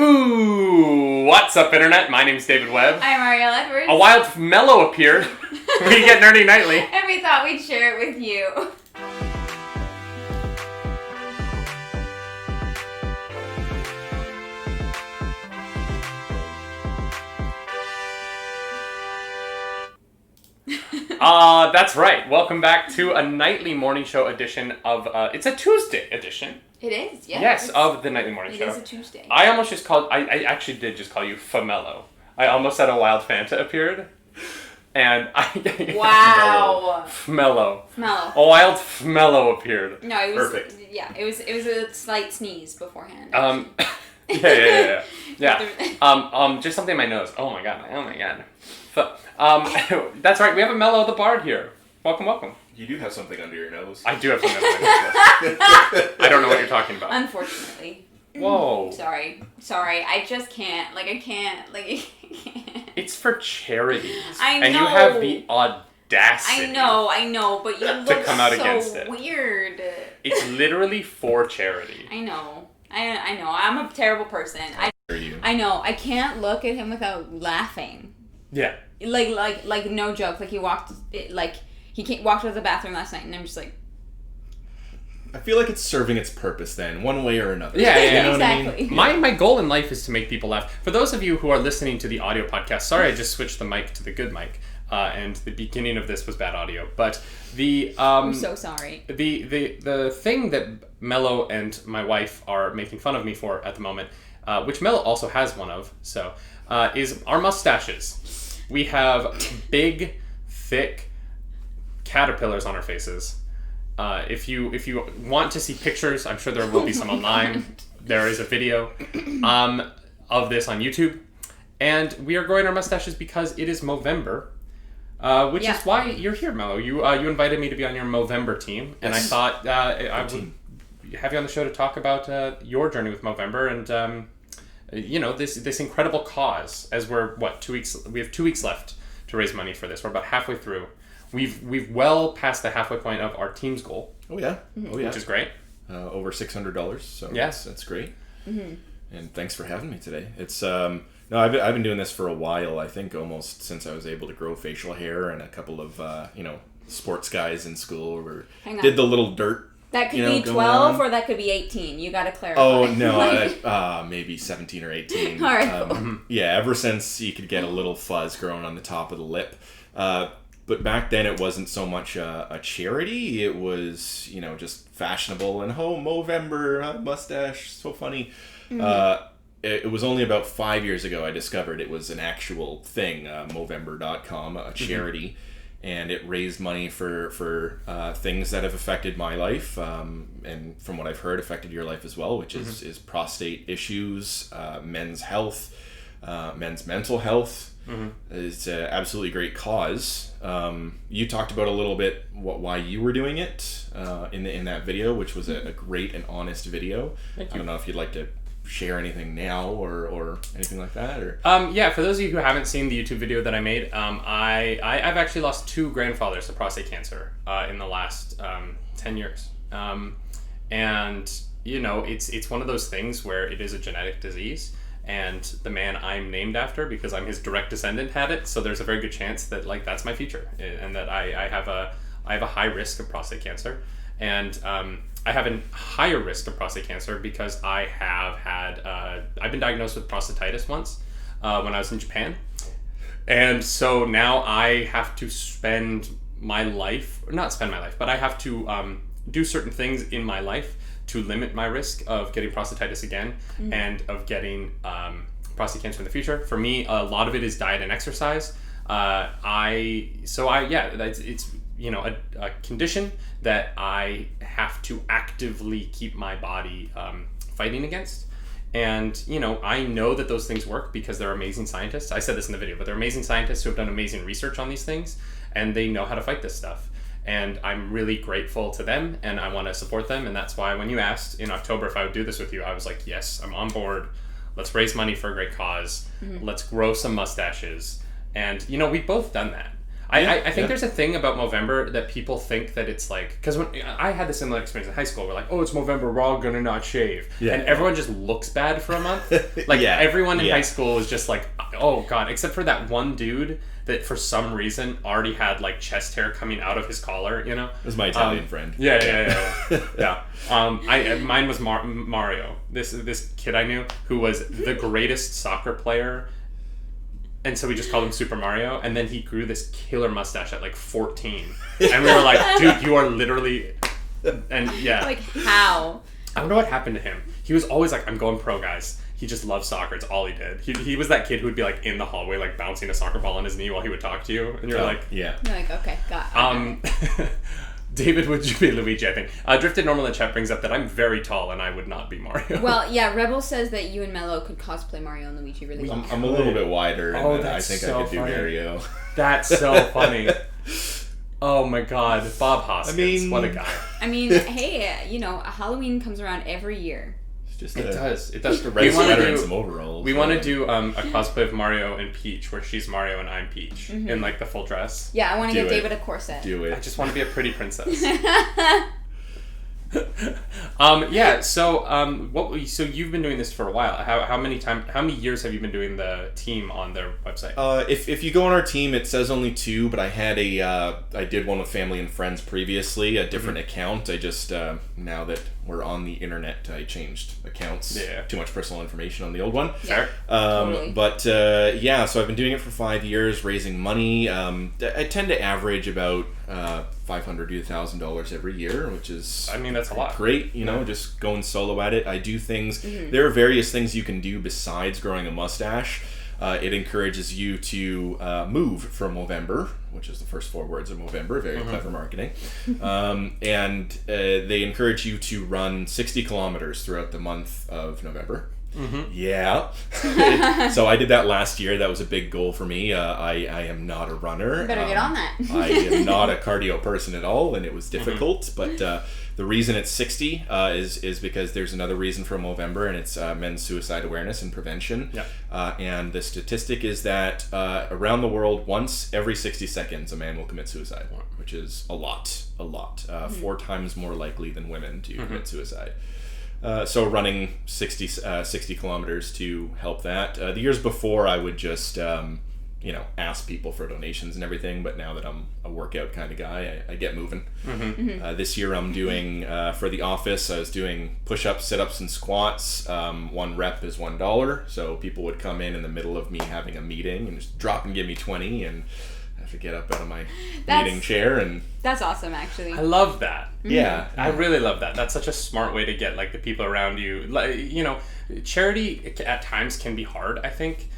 Ooh, what's up, Internet? My name's David Webb. I'm Ariel Edwards. A wild Mello appeared. We get nerdy nightly. And we thought we'd share it with you. That's right. Welcome back to a nightly morning show edition of, it's a Tuesday edition. It is, yeah. Yes, of the nightly morning show. It is a Tuesday. I actually did just call you Famello. I almost said a wild Fanta appeared. And Wow. Mello. Mello. A wild Mello appeared. No, it was perfect. Yeah, it was a slight sneeze beforehand. Yeah. Just something in my nose. Oh my god. That's right. We have a Mello the Bard here. Welcome. You do have something under your nose. I do have something under my nose. I don't know what you're talking about. Unfortunately. Whoa. Sorry. I just can't. I can't. It's for charities. I know. And you have the audacity. I know, but you look to come out so against it. Weird. It's literally for charity. I know. I'm a terrible person. I know. I can't look at him without laughing. Yeah. Like no joke. He walked out of the bathroom last night, and I'm just like. I feel like it's serving its purpose then, one way or another. Yeah. You know Exactly. what I mean? My goal in life is to make people laugh. For those of you who are listening to the audio podcast, sorry I just switched the mic to the good mic, and the beginning of this was bad audio. But the I'm so sorry. The thing that Mello and my wife are making fun of me for at the moment, which Mello also has one of, is our mustaches. We have big, thick caterpillars on our faces. If you want to see pictures, I'm sure there will be some online. There is a video of this on YouTube. And we are growing our mustaches because it is Movember, which is why you're here, Mello. You invited me to be on your Movember team, and Yes. I thought I would have you on the show to talk about your journey with Movember and this incredible cause. As we're we have 2 weeks left to raise money for this. We're about halfway through. We've well past the halfway point of our team's goal. Oh yeah. Which is great. Over $600. So yes, that's great. Mm-hmm. And thanks for having me today. It's no, I've been doing this for a while. I think almost since I was able to grow facial hair, and a couple of sports guys in school did the little dirt. That could be 12 or that could be 18. You got to clarify. Oh no, maybe 17 or 18. All right. Cool. Yeah, ever since you could get a little fuzz growing on the top of the lip. But back then it wasn't so much a charity. It was, just fashionable and Movember, mustache, so funny. Mm-hmm. It was only about 5 years ago I discovered it was an actual thing, Movember.com, a charity. Mm-hmm. And it raised money for things that have affected my life, and from what I've heard, affected your life as well, which is prostate issues, men's health, men's mental health. Mm-hmm. It's an absolutely great cause. You talked about a little bit why you were doing it in that video, which was a great and honest video. Thank you. I don't know if you'd like to share anything now or anything like that, or for those of you who haven't seen the YouTube video that I made, I've actually lost 2 grandfathers to prostate cancer in the last 10 years, and it's one of those things where it is a genetic disease. And the man I'm named after, because I'm his direct descendant, had it. So there's a very good chance that that's my future, and that I have a high risk of prostate cancer, and I have a higher risk of prostate cancer because I have had I've been diagnosed with prostatitis once when I was in Japan, and so now I have to but I have to do certain things in my life to limit my risk of getting prostatitis again, and of getting prostate cancer in the future. For me, a lot of it is diet and exercise. It's a condition that I have to actively keep my body fighting against. And, I know that those things work because they're amazing scientists. I said this in the video, but they're amazing scientists who have done amazing research on these things, and they know how to fight this stuff. And I'm really grateful to them, and I want to support them. And that's why when you asked in October if I would do this with you, I was like, yes, I'm on board. Let's raise money for a great cause. Mm-hmm. Let's grow some mustaches. And, we've both done that. I think there's a thing about Movember that people think that it's like, because when I had the similar experience in high school, we're like, oh, it's Movember, we're all gonna not shave, and everyone just looks bad for a month. Like everyone in high school was just like, oh god, except for that one dude that for some reason already had like chest hair coming out of his collar, you know. It was my Italian friend. Yeah. Mine was Mario. This kid I knew who was the greatest soccer player. And so we just called him Super Mario, and then he grew this killer mustache at like 14. And we were like, dude, you are literally... And yeah. Like, how? I don't know what happened to him. He was always like, I'm going pro, guys. He just loved soccer. It's all he did. He was that kid who would be like in the hallway, like bouncing a soccer ball on his knee while he would talk to you. And you're like... Yeah. You're like, okay, got it. David would be Luigi, I think. Drifted Normal in the chat brings up that I'm very tall and I would not be Mario. Well, yeah, Rebel says that you and Mello could cosplay Mario and Luigi really well. I'm a little bit wider, and I think so I could do funny. Mario. That's so funny. Oh my god, Bob Hoskins, what a guy. I mean, hey, Halloween comes around every year. It does. The right sweater and some overalls. We want to do a cosplay of Mario and Peach, where she's Mario and I'm Peach in like the full dress. Yeah, I want to get David a corset. Do it. I just want to be a pretty princess. So you've been doing this for a while. How many years have you been doing the team on their website? If you go on our team, it says only 2, but I had I did one with family and friends previously, a different account. I just now that we're on the internet, I changed accounts. Yeah. Too much personal information on the old one. Fair. Totally. But so I've been doing it for 5 years, raising money. I tend to average about $500 to $1,000 every year, which is, I mean, that's a lot. Great, just going solo at it. I do things. There are various things you can do besides growing a mustache. It encourages you to move from Movember, which is the first 4 words of Movember. Very clever marketing. And they encourage you to run 60 kilometers throughout the month of November. Yeah. So I did that last year. That was a big goal for me. I am not a runner. You better get on that. I am not a cardio person at all, and it was difficult. But the reason it's 60 is because there's another reason for Movember, and it's men's suicide awareness and prevention. And the statistic is that around the world, once every 60 seconds, a man will commit suicide, which is a lot. 4 times more likely than women to commit suicide. So running 60 kilometers to help that. The years before, I would just ask people for donations and everything, but now that I'm a workout kind of guy, I get moving. This year I'm doing, for the office, I was doing push-ups, sit-ups, and squats. 1 rep is $1, so people would come in the middle of me having a meeting and just drop and give me 20, and I have to get up out of my meeting chair. And that's awesome, actually. I love that. Yeah. I really love that. That's such a smart way to get like the people around you. Like, charity at times can be hard, I think.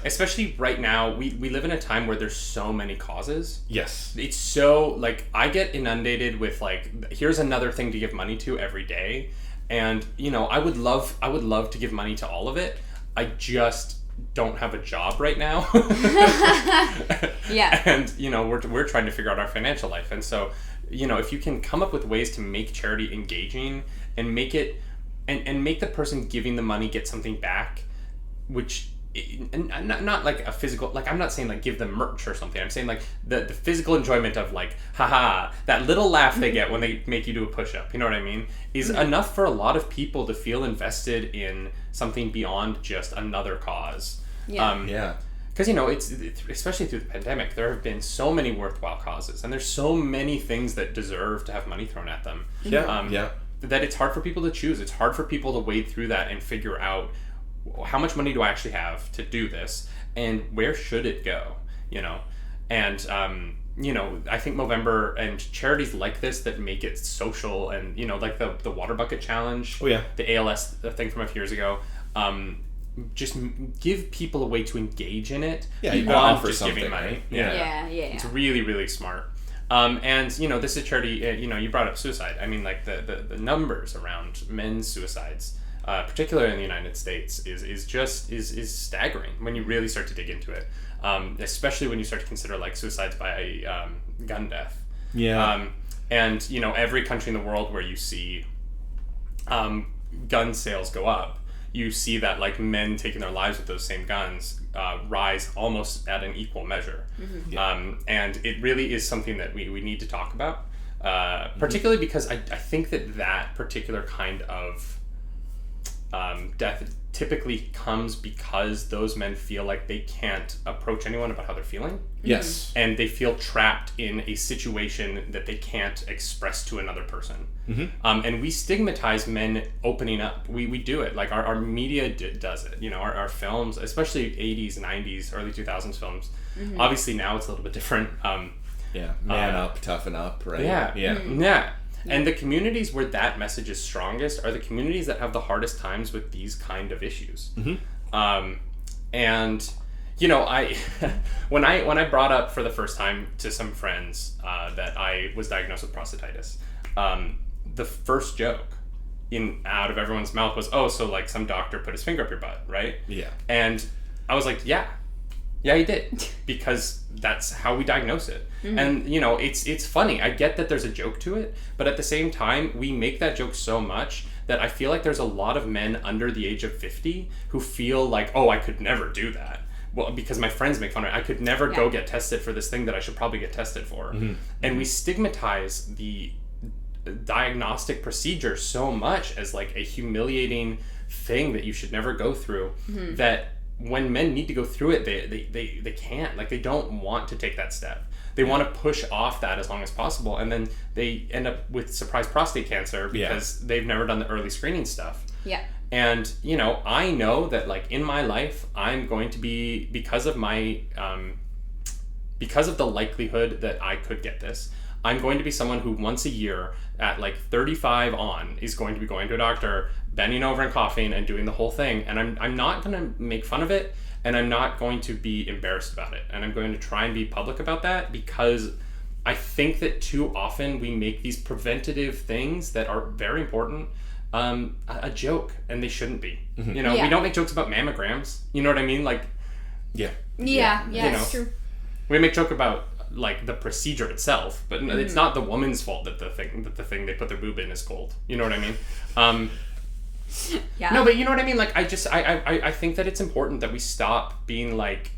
Especially right now, we live in a time where there's so many causes. Yes. It's so, like, I get inundated with, like, here's another thing to give money to every day. And, I would love to give money to all of it. I just don't have a job right now. Yeah. And, we're trying to figure out our financial life. And so, if you can come up with ways to make charity engaging and make it, and make the person giving the money get something back, which... And not like a physical, like I'm not saying like give them merch or something. I'm saying like the physical enjoyment of like, haha, that little laugh they get when they make you do a push-up, you know what I mean, is enough for a lot of people to feel invested in something beyond just another cause. Because it's especially through the pandemic, there have been so many worthwhile causes, and there's so many things that deserve to have money thrown at them. That it's hard for people to choose. It's hard for people to wade through that and figure out, how much money do I actually have to do this, and where should it go, and I think Movember and charities like this that make it social, and like the water bucket challenge, the ALS thing from a few years ago, just give people a way to engage in it beyond just giving money. It's really, really smart. And this is a charity. You brought up suicide. I mean, like the numbers around men's suicides, particularly in the United States, is staggering when you really start to dig into it. Especially when you start to consider like suicides by gun death. And every country in the world where you see gun sales go up, you see that like men taking their lives with those same guns rise almost at an equal measure. And it really is something that we need to talk about, particularly because I think that particular kind of death typically comes because those men feel like they can't approach anyone about how they're feeling. Yes. And they feel trapped in a situation that they can't express to another person. And we stigmatize men opening up. We do it. Like our media does it. You know, our films, especially 80s, 90s, early 2000s films. Obviously now it's a little bit different. Man up, toughen up, right? Yeah. And the communities where that message is strongest are the communities that have the hardest times with these kind of issues. And you know, when I brought up for the first time to some friends that I was diagnosed with prostatitis, the first joke out of everyone's mouth was, "Oh, so like some doctor put his finger up your butt, right?" Yeah. And I was like, "Yeah, he did," because that's how we diagnose it. And you know, it's funny. I get that there's a joke to it, but at the same time, we make that joke so much that I feel like there's a lot of men under the age of 50 who feel like, "Oh, I could never do that." Well, because my friends make fun of it. I could never go get tested for this thing that I should probably get tested for. And we stigmatize the diagnostic procedure so much as like a humiliating thing that you should never go through, that when men need to go through it, they can't. Like, they don't want to take that step. They want to push off that as long as possible, and then they end up with surprise prostate cancer because they've never done the early screening stuff. And you know, I know that like in my life, I'm going to be, because of my because of the likelihood that I could get this, I'm going to be someone who once a year at like 35 on is going to be going to a doctor, bending over and coughing and doing the whole thing. And I'm not going to make fun of it, and I'm not going to be embarrassed about it. And I'm going to try and be public about that, because I think that too often we make these preventative things that are very important a joke, and they shouldn't be. You know, we don't make jokes about mammograms. You know what I mean? Like, yeah, you know, it's true. We make joke about like the procedure itself, but it's not the woman's fault that the thing they put their boob in is cold. You know what I mean? No, but you know what I mean? Like, I think that it's important that we stop being like,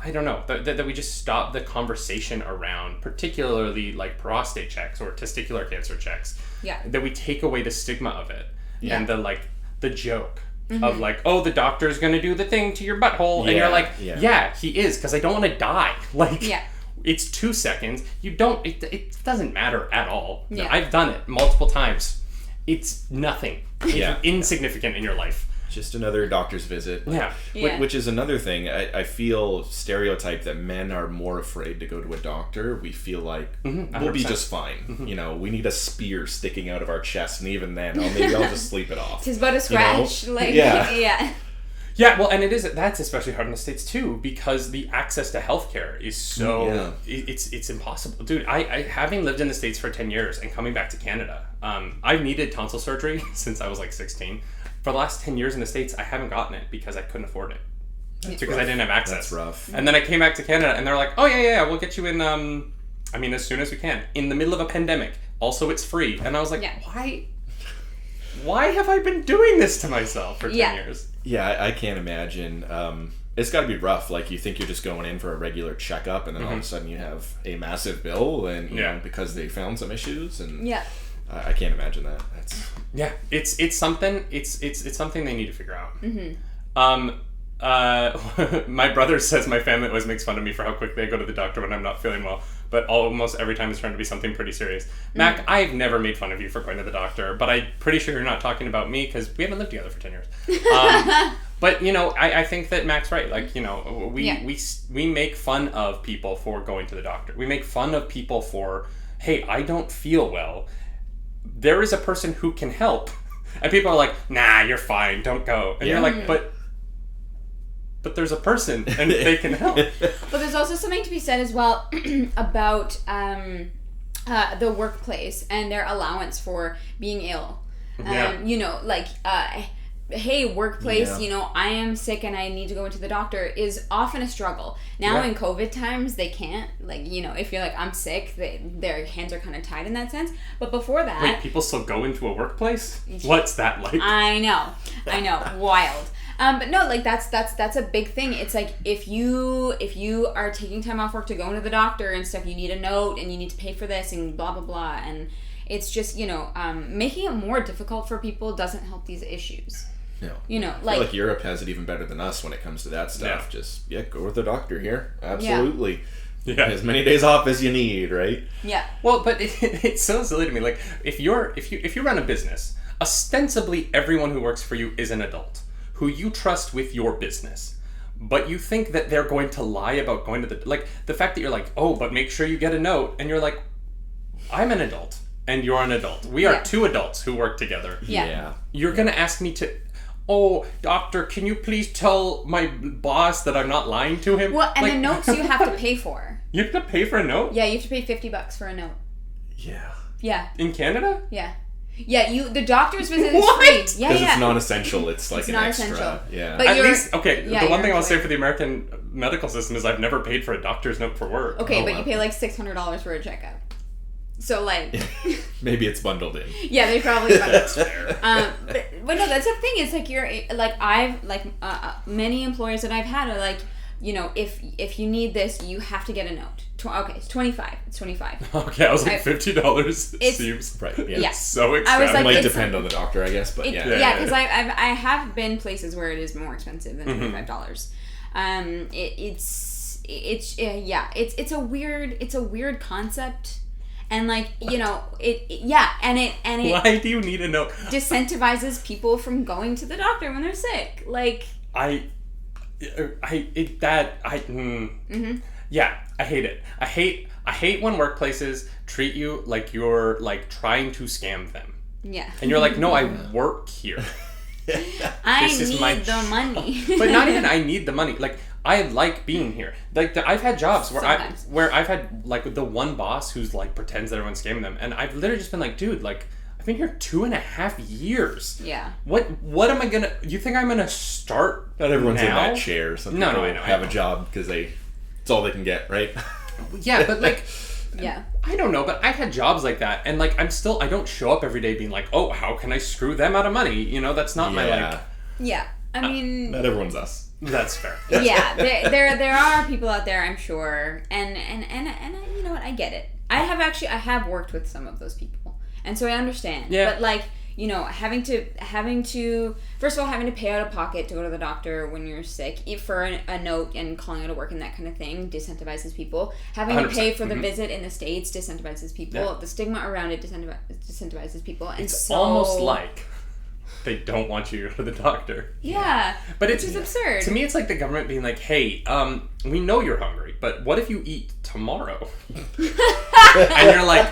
I don't know, that we just stop the conversation around particularly like prostate checks or testicular cancer checks. That we take away the stigma of it and the joke of like, oh, the doctor's gonna do the thing to your butthole, and you're like, yeah, he is, because I don't want to die. Like, it's 2 seconds. You don't. It doesn't matter at all. I've done it multiple times. It's nothing. It's insignificant in your life. Just another doctor's visit. Which is another thing. I feel stereotyped that men are more afraid to go to a doctor. We feel like we'll be just fine. You know, we need a spear sticking out of our chest, and even then, maybe I'll just sleep it off. It's but a scratch. You know? Like, Yeah, well, and that's especially hard in the States too, because the access to healthcare is so it's impossible, dude. I having lived in the States for 10 years and coming back to Canada, I've needed tonsil surgery since I was like 16. For the last 10 years in the States, I haven't gotten it because I couldn't afford it. Because I didn't have access. That's rough. And then I came back to Canada, and they're like, "Oh yeah, we'll get you in. I mean, as soon as we can, in the middle of a pandemic. Also, it's free." And I was like, Why have I been doing this to myself for 10 years? Yeah, I can't imagine. It's got to be rough. Like, you think you're just going in for a regular checkup, and then all of a sudden you have a massive bill, and you know, because they found some issues, and I can't imagine that. It's something. It's something they need to figure out. My brother says my family always makes fun of me for how quickly I go to the doctor when I'm not feeling well, but almost every time it's trying to be something pretty serious. Mac, I've never made fun of you for going to the doctor, but I'm pretty sure you're not talking about me, because we haven't lived together for 10 years. But you know, I think that Mac's right. Like, you know, we make fun of people for going to the doctor. We make fun of people for, hey, I don't feel well. There is a person who can help, and people are like, nah, you're fine, don't go. And you're like, but there's a person, and they can help. But there's also something to be said as well about the workplace and their allowance for being ill. You know, like, hey, workplace, you know, I am sick and I need to go into the doctor is often a struggle. Now in COVID times, they can't, like, you know, if you're like, I'm sick, their hands are kind of tied in that sense. But before that... Wait, people still go into a workplace? What's that like? I know. I know, wild. But no, like that's a big thing. It's like if you are taking time off work to go into the doctor and stuff, you need a note and you need to pay for this and blah blah blah, and it's just making it more difficult for people doesn't help these issues. No. I feel like Europe has it even better than us when it comes to that stuff. Yeah. Just go with the doctor here. Absolutely. Yeah. As many days off as you need, right? Yeah. Well, but it's so silly to me. Like if you run a business, ostensibly everyone who works for you is an adult who you trust with your business, but you think that they're going to lie about going to the fact that you're like, oh, but make sure you get a note, and you're like, I'm an adult and you're an adult. We are two adults who work together. Yeah. You're gonna ask me to, oh, doctor, can you please tell my boss that I'm not lying to him? Well, and the notes you have to pay for. You have to pay for a note? Yeah, you have to pay $50 for a note. Yeah. Yeah. In Canada? Yeah. Yeah, the doctor's visit is What? free. Yeah, Because it's non-essential. It's like It's an not extra. essential. Yeah. But At you're- least, okay, yeah, the one you're thing I'll say employed. for the American medical system is I've never paid for a doctor's note for work. Okay, Oh, but wow. you pay like $600 for a checkup. So like, Maybe it's bundled in. yeah, they probably. That's fair. But no, that's the thing. It's like I've many employers that I've had are like, if you need this, you have to get a note. Okay, it's $25. It's $25. Okay, I was like $50 It's- seems Right. Yeah. Yeah. so I was extravagant. like, It might it's- depend on the doctor, I guess, but yeah. Yeah, because I have been places where it is more expensive than $25. It's a weird concept, and like and it Why do you need a note? disincentivizes people from going to the doctor when they're sick. Like Yeah, I hate it. I hate when workplaces treat you like you're like trying to scam them. yeah, And you're like, no, I work here. I this is need my the money. But not even I need the money. Like I like being here. Like I've had jobs where Sometimes. I've had like the one boss who's like pretends that everyone's scamming them, and I've literally just been like, dude, like I've been here 2.5 years. Yeah. What am I gonna? You think I'm gonna start? Not everyone's now? in that chair. Some No, people I know, have I know. a job because it's all they can get, right? Yeah, but like. Yeah. I don't know, but I've had jobs like that, and like I don't show up every day being like, oh, how can I screw them out of money? That's not my like. Yeah. I mean, Not everyone's us. That's fair. yeah, there are people out there, I'm sure, and you know what, I get it. I have worked with some of those people, and so I understand. Yeah. But like, having to first of all having to pay out of pocket to go to the doctor when you're sick for a note and calling out of work and that kind of thing disincentivizes people. Having to 100%. pay for the visit in the States disincentivizes people. Yeah. The stigma around it disincentivizes people, and It's so almost like they don't want you to go to the doctor. yeah, But which is absurd. To me, it's like the government being like, hey, we know you're hungry, but what if you eat tomorrow? And you're like,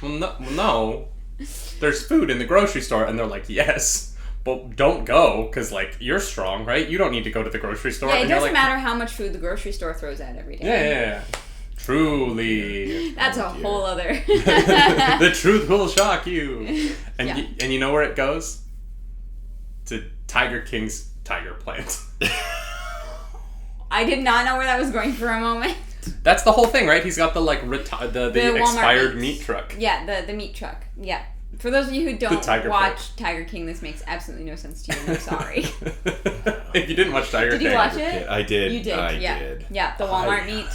well, no. There's food in the grocery store. And they're like, yes, but don't go because, like, you're strong, right? You don't need to go to the grocery store. Yeah, it and you're doesn't like, matter how much food the grocery store throws out every day. Yeah. Truly. That's a dear. whole other... The truth will shock you. And, Yeah. and you know where it goes? To Tiger King's tiger plant. I did not know where that was going for a moment. That's the whole thing, right? He's got the like the Walmart expired meats. meat truck. Yeah, the meat truck. Yeah. For those of you who don't Tiger watch Tiger King, this makes absolutely no sense to you. I'm sorry. If you didn't watch Tiger Did King, you watch it? I did. You did. I yeah. did. Yeah, the Walmart meat.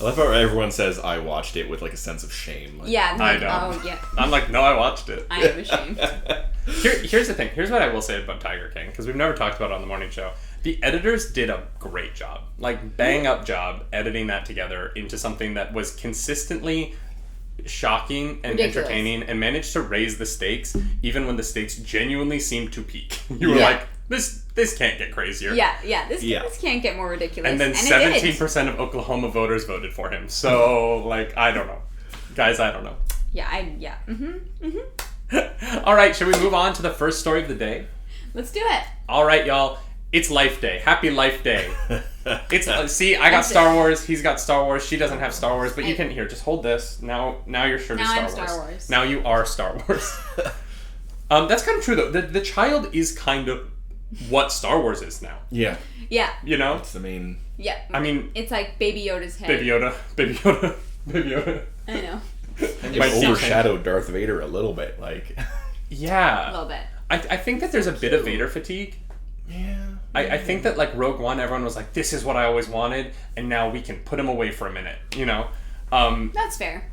I love how everyone says I watched it with like a sense of shame. Like, Yeah. I like, don't. Oh, yeah. I'm like, no, I watched it. I am ashamed. Here's the thing. Here's what I will say about Tiger King, because we've never talked about it on the morning show. The editors did a great job, like bang up job, editing that together into something that was consistently shocking and Ridiculous. entertaining, and managed to raise the stakes even when the stakes genuinely seemed to peak. You were Yeah. like, this can't get crazier. Yeah. This Yeah. can't get more ridiculous. And then it did. 17% of Oklahoma voters voted for him. So, like, I don't know. Guys, I don't know. Yeah. All right, should we move on to the first story of the day? Let's do it. All right, y'all. It's Life Day. Happy Life Day. See, I got That's Star it. Wars. He's got Star Wars. She doesn't have Star Wars, but you can here. Just hold this. Now your shirt is Now Star I'm Wars. Star Wars. Now you are Star Wars. That's kind of true though. The child is kind of what Star Wars is now. yeah. Yeah. You know? It's the main. Yeah. I mean, It's like Baby Yoda's head. Baby Yoda. I know. It My overshadowed Darth Vader a little bit. Like, A Yeah. little bit. I think that there's a bit of Vader fatigue. Yeah. I think that like Rogue One, everyone was like, this is what I always wanted, and now we can put him away for a minute, you know? That's fair.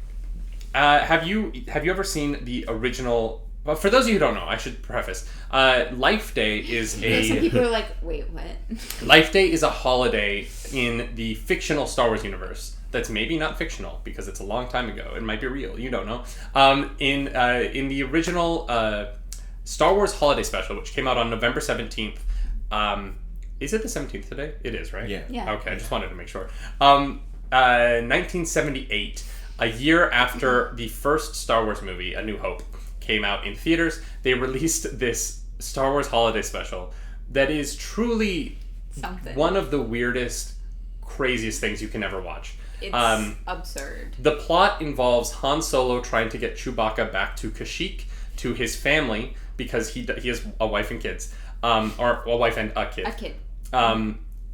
Have you ever seen the original? Well, for those of you who don't know, I should preface. Life Day is Some a people are like, wait, what? Life Day is a holiday in the fictional Star Wars universe. That's maybe not fictional because it's a long time ago. It might be real. You don't know. In the original Star Wars Holiday Special, which came out on November 17th. Is it the 17th today? It is, right? Yeah. Okay, I just wanted to make sure. 1978, a year after the first Star Wars movie, A New Hope, came out in theaters, they released this Star Wars Holiday Special that is truly Something. one of the weirdest, craziest things you can ever watch. It's absurd. The plot involves Han Solo trying to get Chewbacca back to Kashyyyk, to his family, because he has a wife and kids. Or a wife and a kid. A kid.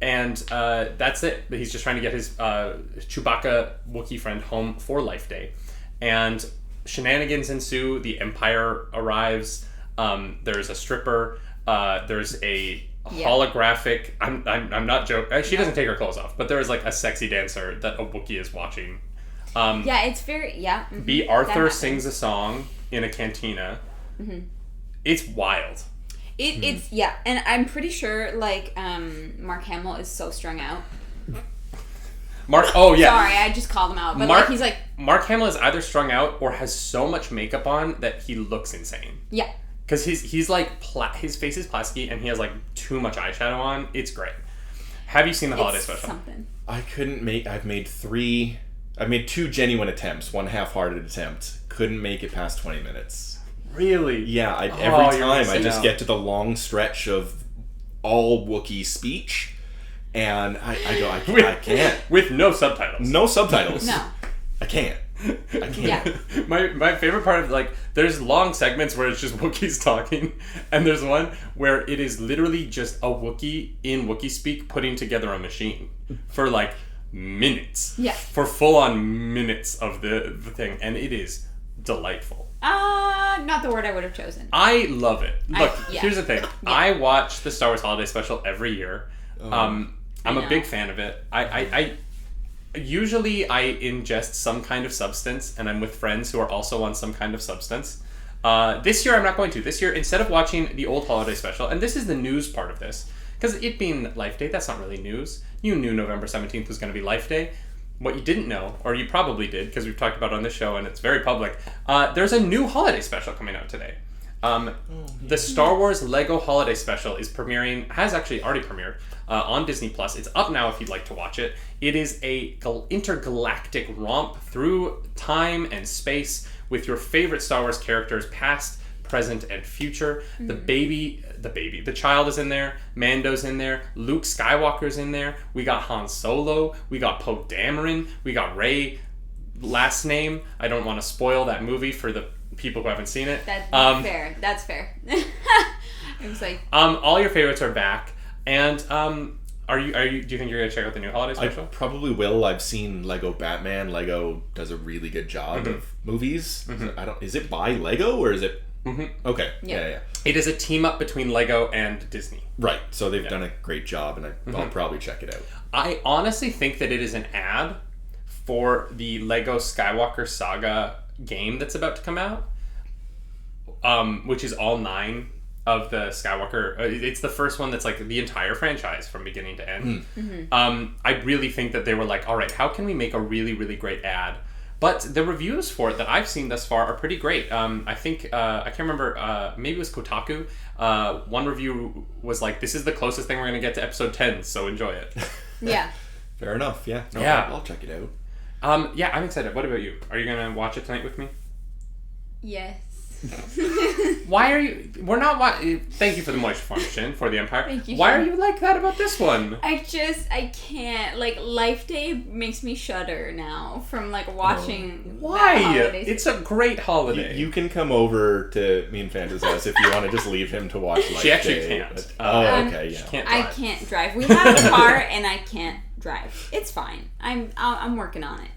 And that's it. He's just trying to get his Chewbacca Wookiee friend home for Life Day. And shenanigans ensue. The Empire arrives. There's a stripper. There's a holographic... I'm not joking. She doesn't take her clothes off. But there is like a sexy dancer that a Wookiee is watching. Yeah, it's very... Yeah. Mm-hmm. B. Arthur sings a song in a cantina. Mm-hmm. It's wild. It's yeah, and I'm pretty sure like Mark Hamill is so strung out. Oh yeah. Sorry, I just called him out, but like he's like Mark Hamill is either strung out or has so much makeup on that he looks insane. Yeah. Because he's like his face is plasticky and he has like too much eyeshadow on. It's great. Have you seen the holiday special? Something. I've made 2 genuine attempts, 1 half-hearted attempt. Couldn't make it past 20 minutes. Really? Yeah, every time I just get to the long stretch of all Wookiee speech, and I can't. With no subtitles. No subtitles. No. I can't. Yeah. My favorite part of like, there's long segments where it's just Wookiees talking, and there's one where it is literally just a Wookiee in Wookiee speak putting together a machine for like minutes. Yeah. For full-on minutes of the thing, and it is delightful. Not the word I would have chosen. I love it. Look, yeah. Here's the thing. Yeah. I watch the Star Wars Holiday Special every year. I'm a big fan of it. I usually ingest some kind of substance, and I'm with friends who are also on some kind of substance. This year I'm not going to. This year, instead of watching the old Holiday Special, and this is the news part of this, because it being Life Day, that's not really news. You knew November 17th was going to be Life Day. What you didn't know, or you probably did, because we've talked about it on this show and it's very public, there's a new holiday special coming out today. The Star Wars Lego Holiday Special has actually already premiered on Disney+. It's up now if you'd like to watch it. It is a intergalactic romp through time and space with your favorite Star Wars characters, past, present, and future. Mm-hmm. The child is in there, Mando's in there, Luke Skywalker's in there, we got Han Solo, we got Poe Dameron, we got Rey, last name. I don't want to spoil that movie for the people who haven't seen it. That's fair. That's fair. I was like... all your favorites are back, and do you think you're going to check out the new holiday special? I probably will. I've seen Lego Batman. Lego does a really good job of movies. Mm-hmm. Is it by Lego or is it... Mm-hmm. Okay. Yeah. It is a team up between Lego and Disney. Right. So they've done a great job, and I'll probably check it out. I honestly think that it is an ad for the Lego Skywalker Saga game that's about to come out, which is all 9 of the Skywalker. It's the first one that's like the entire franchise from beginning to end. Mm-hmm. I really think that they were like, all right, how can we make a really, really great ad? But the reviews for it that I've seen thus far are pretty great. I think, I can't remember, maybe it was Kotaku. One review was like, this is the closest thing we're going to get to episode 10, so enjoy it. Yeah. Fair enough, yeah. No, yeah. I'll check it out. Yeah, I'm excited. What about you? Are you going to watch it tonight with me? Yes. Why are you... We're not... Thank you for the moist function for the Empire. Thank you. Why are you like that about this one? I can't. Like, Life Day makes me shudder now from, like, watching... Why? It's a great holiday. You can come over to me and Fanta's house if you want to just leave him to watch Life Day. She actually can't. Okay, yeah. She can't drive. I can't drive. We have a car, and I can't drive. It's fine. I'm working on it.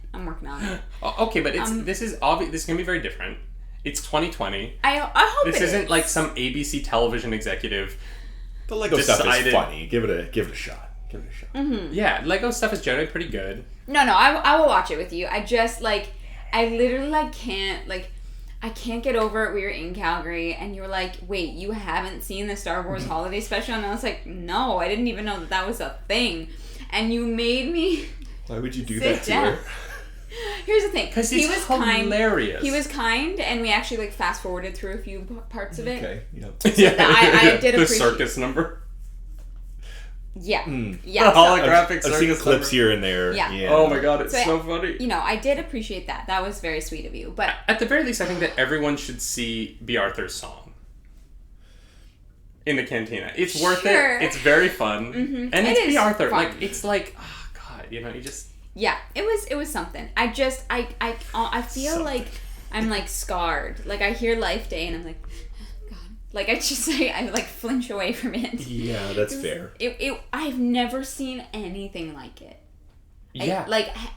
Okay, but this is obvious. This is going to be very different. It's 2020. I hope this it isn't is. like some ABC television executive. The Lego stuff is funny. Give it a shot. Give it a shot. Mm-hmm. Yeah, Lego stuff is generally pretty good. No, I will watch it with you. I just, like, I literally, like, can't, like, I can't get over it. We were in Calgary, and you were like, wait, you haven't seen the Star Wars Holiday Special? And I was like, no, I didn't even know that was a thing. And you made me Why would you do sit that to down. her? Here's the thing. Because he was hilarious. Kind. He was kind, and we actually, like, fast-forwarded through a few parts of it. Okay, yeah. So I did appreciate... The circus number. Yeah. Yeah. The holographic circus I've seen clips number. here and there. Yeah. Oh my god, it's so funny. You know, I did appreciate that. That was very sweet of you. But at the very least, I think that everyone should see B. Arthur's song in the cantina. It's worth it. It's very fun. Mm-hmm. And it's B. Arthur. Fun. Like, it's like, oh god, you know, you just... Yeah, it was something. I feel something. Like I'm like scarred. Like I hear Life Day and I'm like, God. Like I just I like flinch away from it. Yeah, that's fair. I've never seen anything like it. Yeah.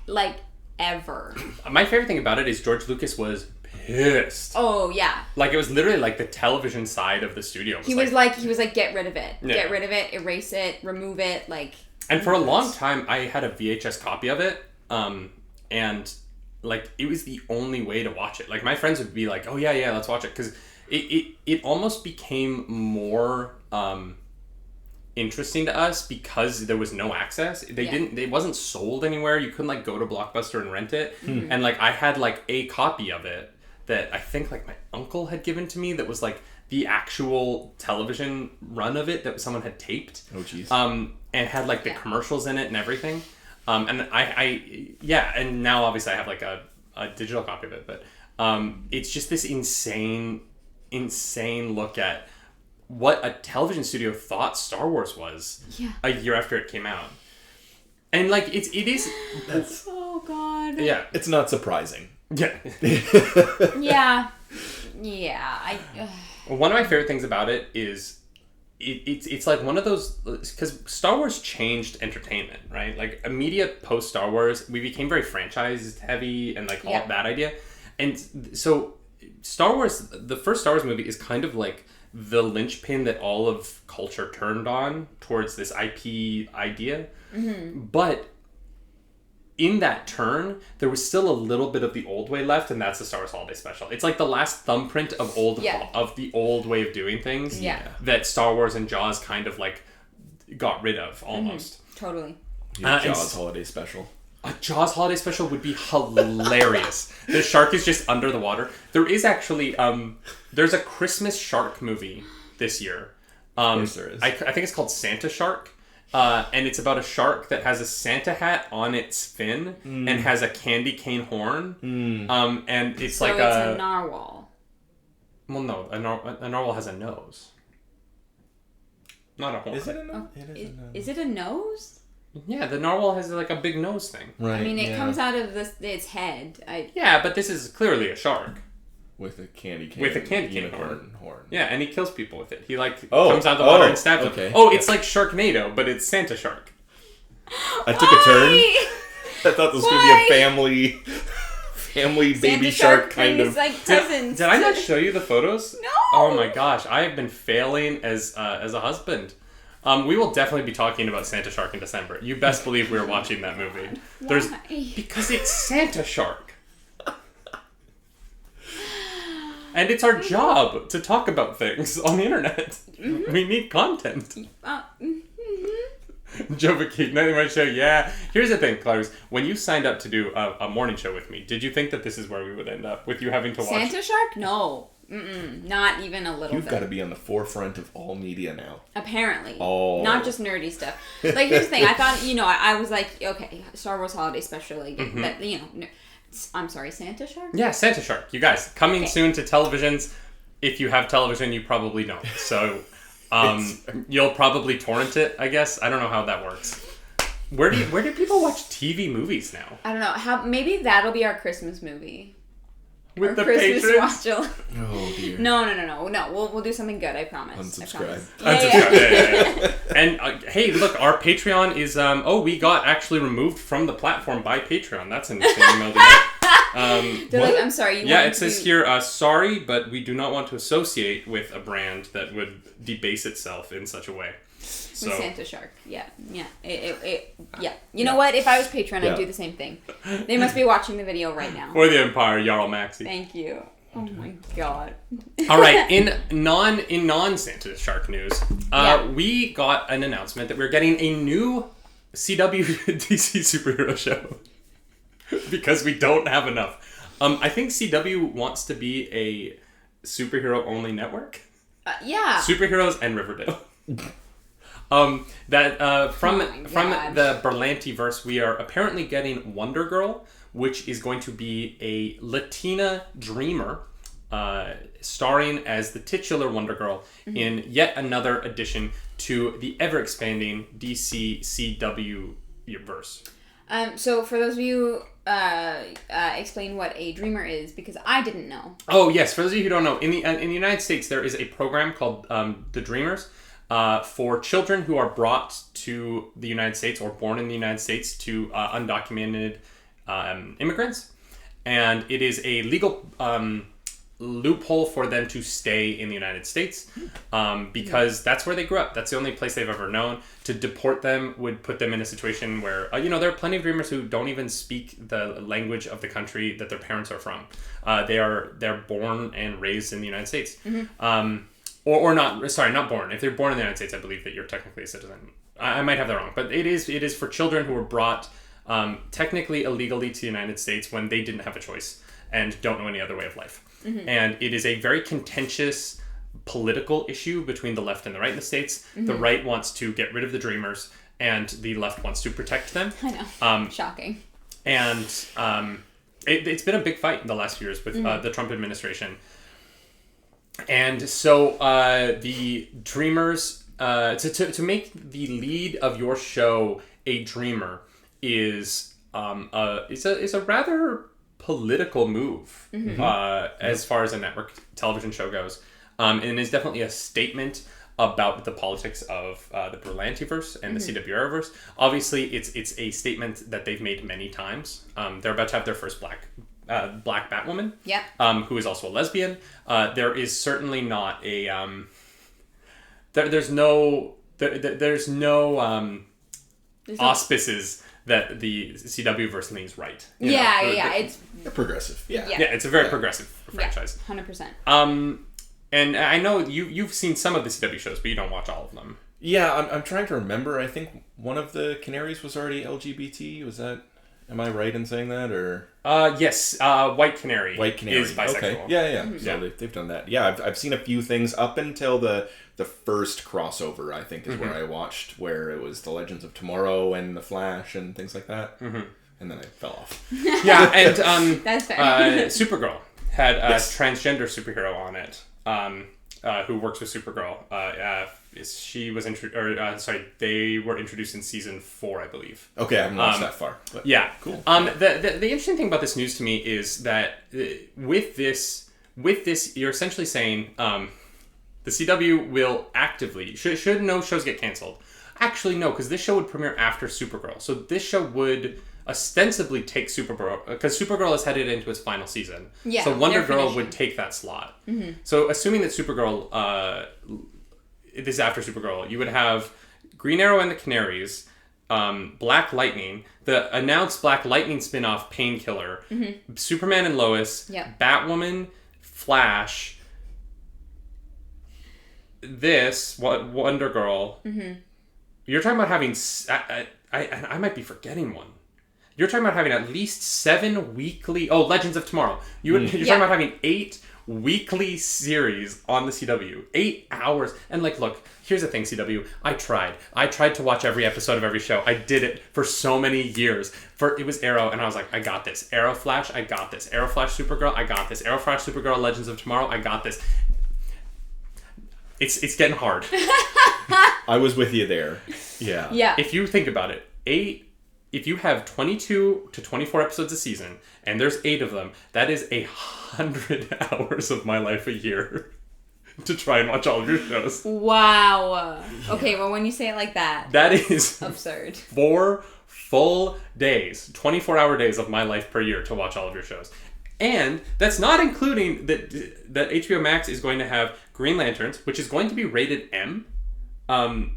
Like ever. My favorite thing about it is George Lucas was pissed. Oh yeah. Like it was literally like the television side of the studio. He was like, get rid of it. Yeah. Get rid of it, erase it, remove it, like. And for a long time, I had a VHS copy of it, and like it was the only way to watch it. Like my friends would be like, "Oh yeah, let's watch it," because it almost became more interesting to us because there was no access. It wasn't sold anywhere. You couldn't like go to Blockbuster and rent it. Mm-hmm. And like I had like a copy of it that I think like my uncle had given to me that was like the actual television run of it that someone had taped. Oh jeez. And had like the commercials in it and everything. And and now obviously I have like a digital copy of it, but it's just this insane look at what a television studio thought Star Wars was a year after it came out. And like it is oh god. Yeah. It's not surprising. Yeah. Yeah. One of my favorite things about it is it's like one of those, because Star Wars changed entertainment, right? Like immediate post Star Wars, we became very franchise heavy and like all that idea. And so Star Wars, the first Star Wars movie is kind of like the linchpin that all of culture turned on towards this IP idea. Mm-hmm. But in that turn, there was still a little bit of the old way left, and that's the Star Wars Holiday Special. It's like the last thumbprint of the old way of doing things that Star Wars and Jaws kind of like got rid of almost. Mm-hmm. Totally. Jaws Holiday Special. A Jaws Holiday Special would be hilarious. The shark is just under the water. There is actually there's a Christmas shark movie this year. Of course there is. I think it's called Santa Shark. And it's about a shark that has a Santa hat on its fin and has a candy cane horn. And it's so like it's a narwhal. Well, no, a narwhal has a nose. Not a horn. Is it a nose? Is it a nose? Yeah, the narwhal has like a big nose thing. Right. I mean, it comes out of its head. Yeah, but this is clearly a shark. With a candy cane. With a candy cane horn. Yeah, and he kills people with it. He comes out of the water and stabs them. Oh, it's like Sharknado, but it's Santa Shark. I took a turn. I thought this was going to be a family baby shark kind of. Like cousins. Did I not show you the photos? No. Oh my gosh, I have been failing as a husband. We will definitely be talking about Santa Shark in December. You best believe we're watching that movie. Why? Because it's Santa Shark. And it's our job to talk about things on the internet. Mm-hmm. We need content. Joe Bikini, nothing much show. Yeah. Here's the thing, Clarice. When you signed up to do a morning show with me, did you think that this is where we would end up? With you having to watch... Santa Shark? No. Not even a little You've bit. got to be on the forefront of all media now. Apparently. Oh. Not just nerdy stuff. Like, here's the thing. I thought, I was like, okay, Star Wars Holiday Special, like, but, I'm sorry, Santa Shark? Yeah, Santa Shark. You guys, coming soon to televisions. If you have television, you probably don't. So, you'll probably torrent it, I guess. I don't know how that works. Where do people watch TV movies now? I don't know. Maybe that'll be our Christmas movie. With our the Christmas patrons? Oh, dear. No. We'll do something good, I promise. Unsubscribe. Yeah. And, hey, look, our Patreon is, we got actually removed from the platform by Patreon. That's an interesting email to get. They're like, I'm sorry. It says here, sorry, but we do not want to associate with a brand that would debase itself in such a way. So. With Santa Shark, yeah. You know what? If I was Patreon, I'd do the same thing. They must be watching the video right now. Or the Empire, Jarl Maxi. Thank you. Oh my god. All right, in non-Santa Shark news, we got an announcement that we're getting a new CW DC superhero show because we don't have enough. I think CW wants to be a superhero-only network. Superheroes and Riverdale. From the Berlanti-verse, we are apparently getting Wonder Girl, which is going to be a Latina dreamer, starring as the titular Wonder Girl in yet another addition to the ever-expanding DC CW verse. So for those of you, explain what a dreamer is, because I didn't know. Oh yes, for those of you who don't know, in the United States there is a program called The Dreamers. For children who are brought to the United States or born in the United States to undocumented immigrants. And it is a legal loophole for them to stay in the United States because that's where they grew up. That's the only place they've ever known. To deport them would put them in a situation where, there are plenty of dreamers who don't even speak the language of the country that their parents are from. They're born and raised in the United States. Or not, sorry, not born. If they're born in the United States, I believe that you're technically a citizen. I might have that wrong. But it is for children who were brought technically illegally to the United States when they didn't have a choice and don't know any other way of life. And it is a very contentious political issue between the left and the right in the States. The right wants to get rid of the dreamers and the left wants to protect them. I know. Shocking. And it's been a big fight in the last few years with the Trump administration. And so the dreamers, to make the lead of your show a dreamer is a rather political move as far as a network television show goes, and is definitely a statement about the politics of the Berlantiverse and the CWRverse. Obviously, it's a statement that they've made many times. They're about to have their first black Batwoman, who is also a lesbian. There is certainly not a there's no auspices that the CW verse leans right. It's progressive. It's a very progressive franchise. 100%. And I know you've seen some of the CW shows, but you don't watch all of them. Yeah, I'm trying to remember. I think one of the Canaries was already LGBT. Was that? Am I right in saying that, or? Yes. White Canary. White Canary is bisexual. Okay. Yeah. So they've done that. Yeah, I've seen a few things up until the first crossover. I think is where I watched, where it was the Legends of Tomorrow and the Flash and things like that. And then I fell off. Yeah, and that's fair. Supergirl had a transgender superhero on it. Who works with Supergirl. They were introduced in season 4, I believe. Okay, I haven't watched that far. But yeah, cool. The interesting thing about this news to me is that with this, you're essentially saying the CW will actively should no shows get canceled. Actually, no, because this show would premiere after Supergirl, so this show would ostensibly take Supergirl, because Supergirl is headed into its final season. Yeah, so Wonder Girl would take that slot. So assuming that Supergirl, this is after Supergirl, you would have Green Arrow and the Canaries, Black Lightning, the announced Black Lightning spin-off Painkiller, Superman and Lois, Batwoman, Flash, this, Wonder Girl. You're talking about having, I might be forgetting one. You're talking about having at least 7 weekly... Oh, Legends of Tomorrow. You're talking about having 8 weekly series on the CW. 8 hours. And look, here's the thing, CW. I tried to watch every episode of every show. I did it for so many years. It was Arrow, and I was like, I got this. Arrow Flash, I got this. Arrow Flash Supergirl, I got this. Arrow Flash Supergirl, Legends of Tomorrow, I got this. It's getting hard. I was with you there. Yeah. If you think about it, if you have 22 to 24 episodes a season, and there's 8 of them, that is 100 hours of my life a year to try and watch all of your shows. Wow. Okay, well, when you say it like that, that is absurd. 4 full days, 24-hour days of my life per year to watch all of your shows. And that's not including that HBO Max is going to have Green Lanterns, which is going to be rated M.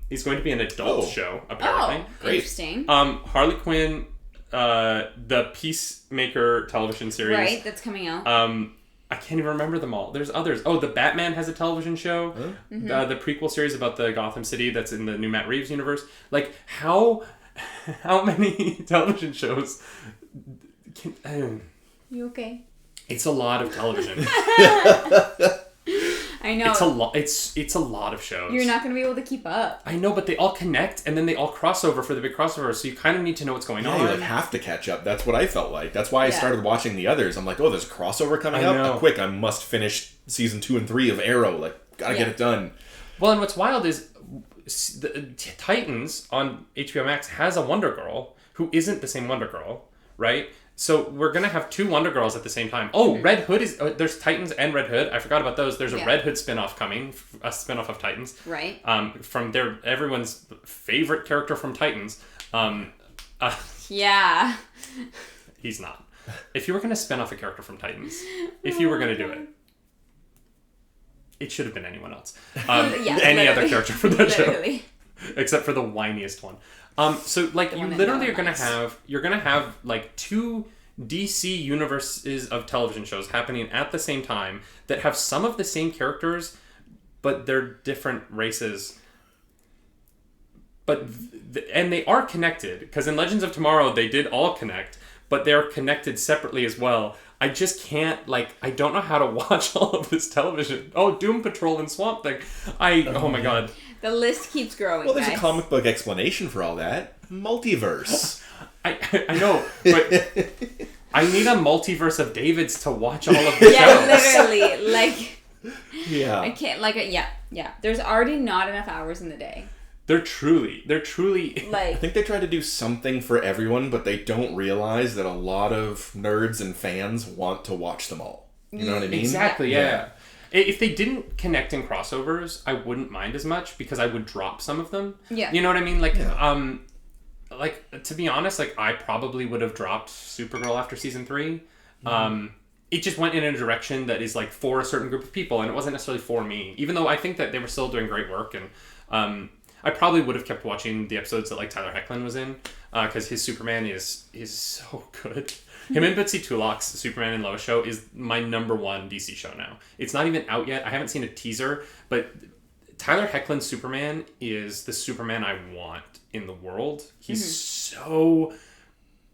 Is going to be an adult show, apparently. Oh, interesting. Harley Quinn, the Peacemaker television series. Right, that's coming out. I can't even remember them all. There's others. Oh, the Batman has a television show. Huh? The prequel series about the Gotham City that's in the new Matt Reeves universe. Like, how many television shows can... You okay? It's a lot of television. I know. It's a lot of shows. You're not going to be able to keep up. I know, but they all connect, and then they all cross over for the big crossover, so you kind of need to know what's going on. You have to catch up. That's what I felt like. That's why I started watching the others. I'm like, oh, there's a crossover coming up? Know. Quick, I must finish season 2 and 3 of Arrow. Like, gotta get it done. Well, and what's wild is the Titans on HBO Max has a Wonder Girl who isn't the same Wonder Girl, right? So we're going to have 2 Wonder Girls at the same time. Oh, Red Hood is... there's Titans and Red Hood. I forgot about those. There's a Red Hood spinoff coming. A spinoff of Titans. Right. From everyone's favorite character from Titans. Yeah. He's not. If you were going to spin off a character from Titans, if you were going to do it, it should have been anyone else. Any other character from that show. Except for the whiniest one. So like you literally are gonna have like 2 DC universes of television shows happening at the same time that have some of the same characters, but they're different races. But and they are connected because in Legends of Tomorrow they did all connect, but they're connected separately as well. I just can't, I don't know how to watch all of this television. Oh, Doom Patrol and Swamp Thing. Oh my god. The list keeps growing. Well, there's a comic book explanation for all that. Multiverse. I know, but I need a multiverse of Davids to watch all of the shows. Yeah, literally. Yeah. I can't, yeah. There's already not enough hours in the day. They're truly I think they try to do something for everyone, but they don't realize that a lot of nerds and fans want to watch them all. You know what I mean? Exactly, yeah. If they didn't connect in crossovers, I wouldn't mind as much because I would drop some of them. Yeah. You know what I mean? To be honest, I probably would have dropped Supergirl after season 3. It just went in a direction that is for a certain group of people, and it wasn't necessarily for me. Even though I think that they were still doing great work, and I probably would have kept watching the episodes that Tyler Hoechlin was in, because his Superman is so good. Him and Bitsy Tulloch's Superman and Lois show is my number 1 DC show now. It's not even out yet. I haven't seen a teaser, but Tyler Hoechlin's Superman is the Superman I want in the world. He's so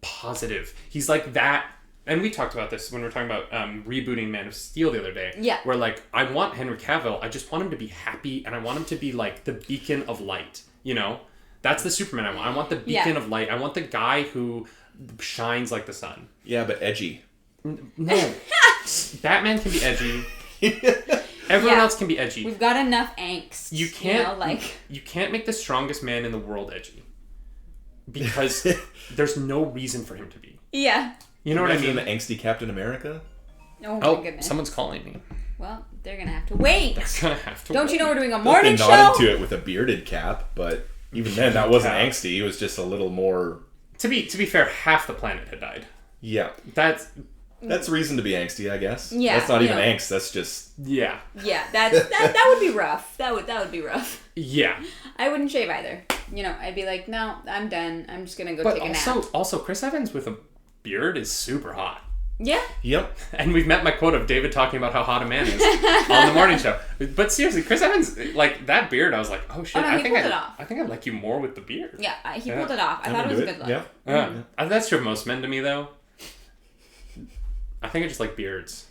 positive. He's like that. And we talked about this when we were talking about rebooting Man of Steel the other day. Yeah. Where I want Henry Cavill. I just want him to be happy, and I want him to be the beacon of light. You know, that's the Superman I want. I want the beacon of light. I want the guy who shines like the sun. Yeah, but edgy. No, Batman can be edgy. Everyone else can be edgy. We've got enough angst. You can't. You can't make the strongest man in the world edgy, because there's no reason for him to be. Yeah. You know what I mean? The angsty Captain America? Oh my goodness. Someone's calling me. Well, they're going to have to wait. Don't you know we're doing a morning show? They nodded to it with a bearded Cap, but even then, that wasn't angsty. It was just a little more... To be fair, half the planet had died. Yeah. That's reason to be angsty, I guess. Yeah. That's not even angst. That's just... Yeah. Yeah, that would be rough. That would be rough. Yeah. I wouldn't shave either. I'd be like, no, I'm done. I'm just going to go take a nap. Also, Chris Evans with a beard is super hot. Yeah. Yep. And we've met my quote of David talking about how hot a man is on the morning show. But seriously, Chris Evans, that beard, I was like, oh shit. Oh, no, he pulled it off. I think I'd like you more with the beard. Yeah, he pulled it off. I thought it was a good look. Yeah. That's true of most men to me, though. I think I just like beards.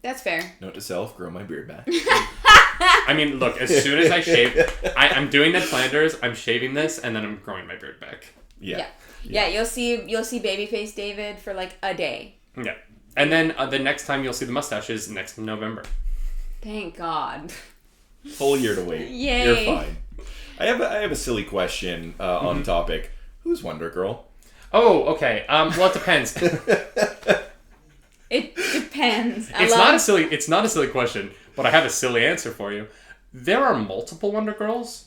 That's fair. Note to self, grow my beard back. I mean, look, as soon as I shave, I'm doing Ned Flanders, I'm shaving this, and then I'm growing my beard back. Yeah, you'll see babyface David for a day. Yeah. And then the next time you'll see the mustache is next November. Thank God. Full year to wait. Yay. You're fine. I have a silly question on the topic. Who's Wonder Girl? Oh, okay. Well, it depends. It depends. It's not a silly question, but I have a silly answer for you. There are multiple Wonder Girls.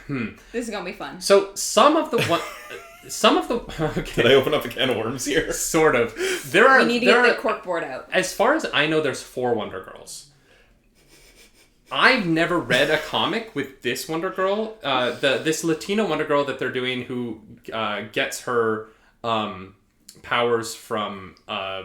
This is gonna be fun. So some of the okay. Did I open up a can of worms here? Sort of. We need to get the corkboard out. As far as I know, there's 4 Wonder Girls. I've never read a comic with this Wonder Girl. This Latina Wonder Girl that they're doing, who gets her powers from a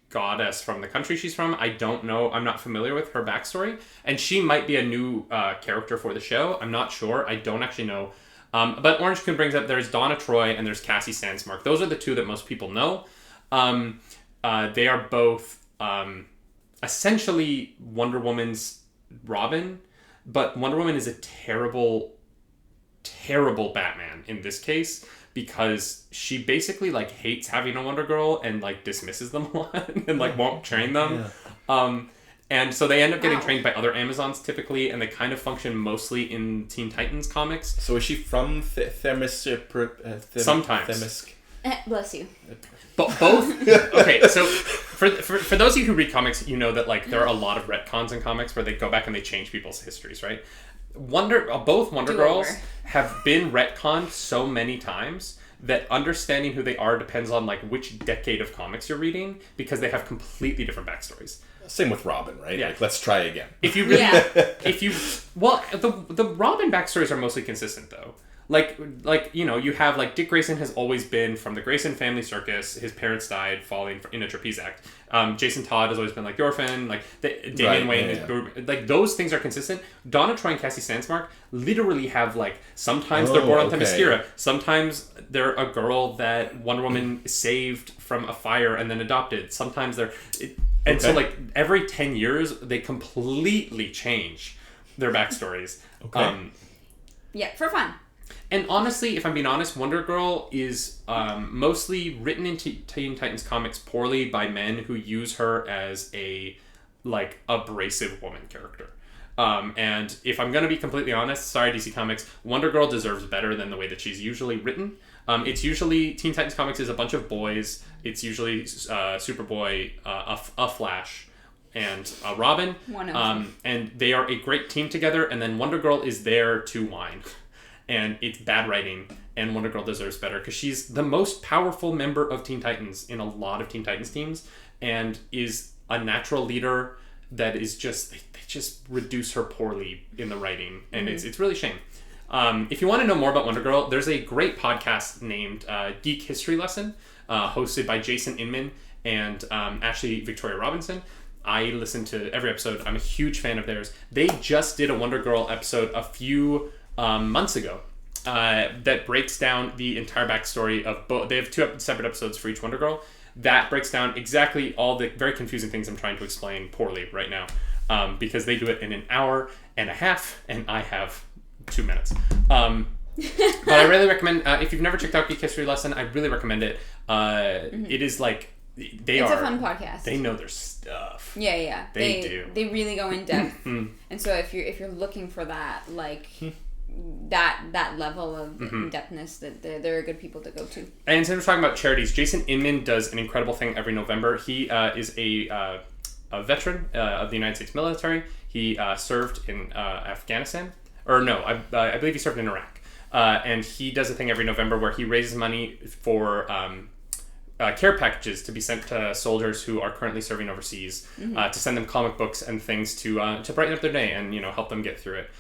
goddess from the country she's from. I don't know. I'm not familiar with her backstory, and she might be a new character for the show. I'm not sure. I don't actually know. But Orange Coon brings up there's Donna Troy and there's Cassie Sandsmark. Those are the 2 that most people know. They are both essentially Wonder Woman's Robin, but Wonder Woman is a terrible, terrible Batman in this case, because she basically like hates having a Wonder Girl and like dismisses them a lot and like won't train them. Yeah. And so they end up getting trained by other Amazons typically, and they kind of function mostly in Teen Titans comics. So is she from Themis? Sometimes. Bless you. But both. Okay, so for those of you who read comics, you know that like there are a lot of retcons in comics where they go back and they change people's histories, right? Both Wonder Girls have been retconned so many times that understanding who they are depends on like which decade of comics you're reading, because they have completely different backstories. Same with Robin, right? Yeah. Like, let's try again. If you really, the Robin backstories are mostly consistent though. Like you know, you have like Dick Grayson has always been from the Grayson family circus. His parents died falling in a trapeze act. Jason Todd has always been like the orphan. Like Damian Wayne, like those things are consistent. Donna Troy and Cassie Sandsmark literally have like sometimes they're born on Themyscira, sometimes they're a girl that Wonder Woman saved from a fire and then adopted. Sometimes so like every 10 years they completely change their backstories. Okay. Yeah, for fun. And honestly, if I'm being honest, Wonder Girl is mostly written in Teen Titans comics poorly by men who use her as a like abrasive woman character. And if I'm going to be completely honest, sorry DC Comics, Wonder Girl deserves better than the way that she's usually written. It's usually, Teen Titans comics is a bunch of boys. It's usually Superboy, a Flash, and Robin. And they are a great team together, and then Wonder Girl is there to whine. And it's bad writing, and Wonder Girl deserves better because she's the most powerful member of Teen Titans in a lot of Teen Titans teams, and is a natural leader that is just, they just reduce her poorly in the writing, and it's really a shame. If you want to know more about Wonder Girl, there's a great podcast named Geek History Lesson, hosted by Jason Inman and Ashley Victoria Robinson. I listen to every episode. I'm a huge fan of theirs. They just did a Wonder Girl episode a few months ago that breaks down the entire backstory of both. They have 2 separate episodes for each Wonder Girl that breaks down exactly all the very confusing things I'm trying to explain poorly right now, because they do it in an hour and a half and I have 2 minutes. But I really recommend, if you've never checked out Geek History Lesson, I really recommend it. It is like, it's a fun podcast. They know their stuff. Yeah. They do. They really go in depth. And so if you're looking for that, like that level of in-depthness, that they're good people to go to. And instead of talking about charities, Jason Inman does an incredible thing every November. He is a veteran of the United States military. He served in Afghanistan. Or no, I believe he served in Iraq. And he does a thing every November where he raises money for care packages to be sent to soldiers who are currently serving overseas, to send them comic books and things to brighten up their day and help them get through it.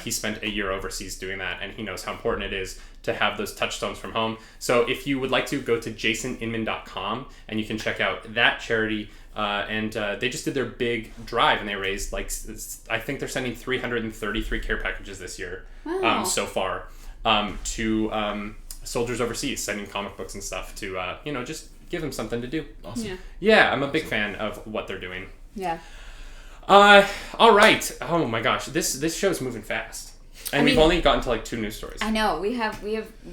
He spent a year overseas doing that, and he knows how important it is to have those touchstones from home. So if you would like to, go to jasoninman.com and you can check out that charity. And they just did their big drive, and they raised I think they're sending 333 care packages this year. Wow. So far, to soldiers overseas, sending comic books and stuff to just give them something to do. Awesome. Yeah, I'm a big fan of what they're doing. Yeah. All right. Oh my gosh, this show's moving fast, and we've only gotten to like 2 news stories. I know we have.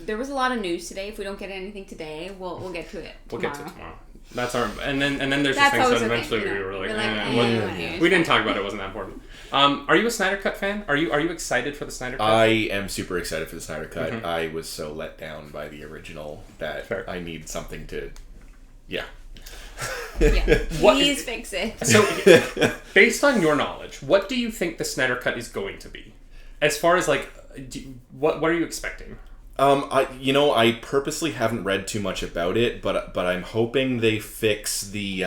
There was a lot of news today. If we don't get anything today, we'll get to it. We'll get to it tomorrow. That's our and then there's just things that eventually we were like, we didn't talk about it. It wasn't that important. Are you a Snyder Cut fan? Are you excited for the Snyder Cut? I am super excited for the Snyder Cut. I was so let down by the original that I need something to, Yeah. Please fix it. So, based on your knowledge, what do you think the Snyder Cut is going to be? as far as like, what are you expecting? I purposely haven't read too much about it, but I'm hoping they fix the.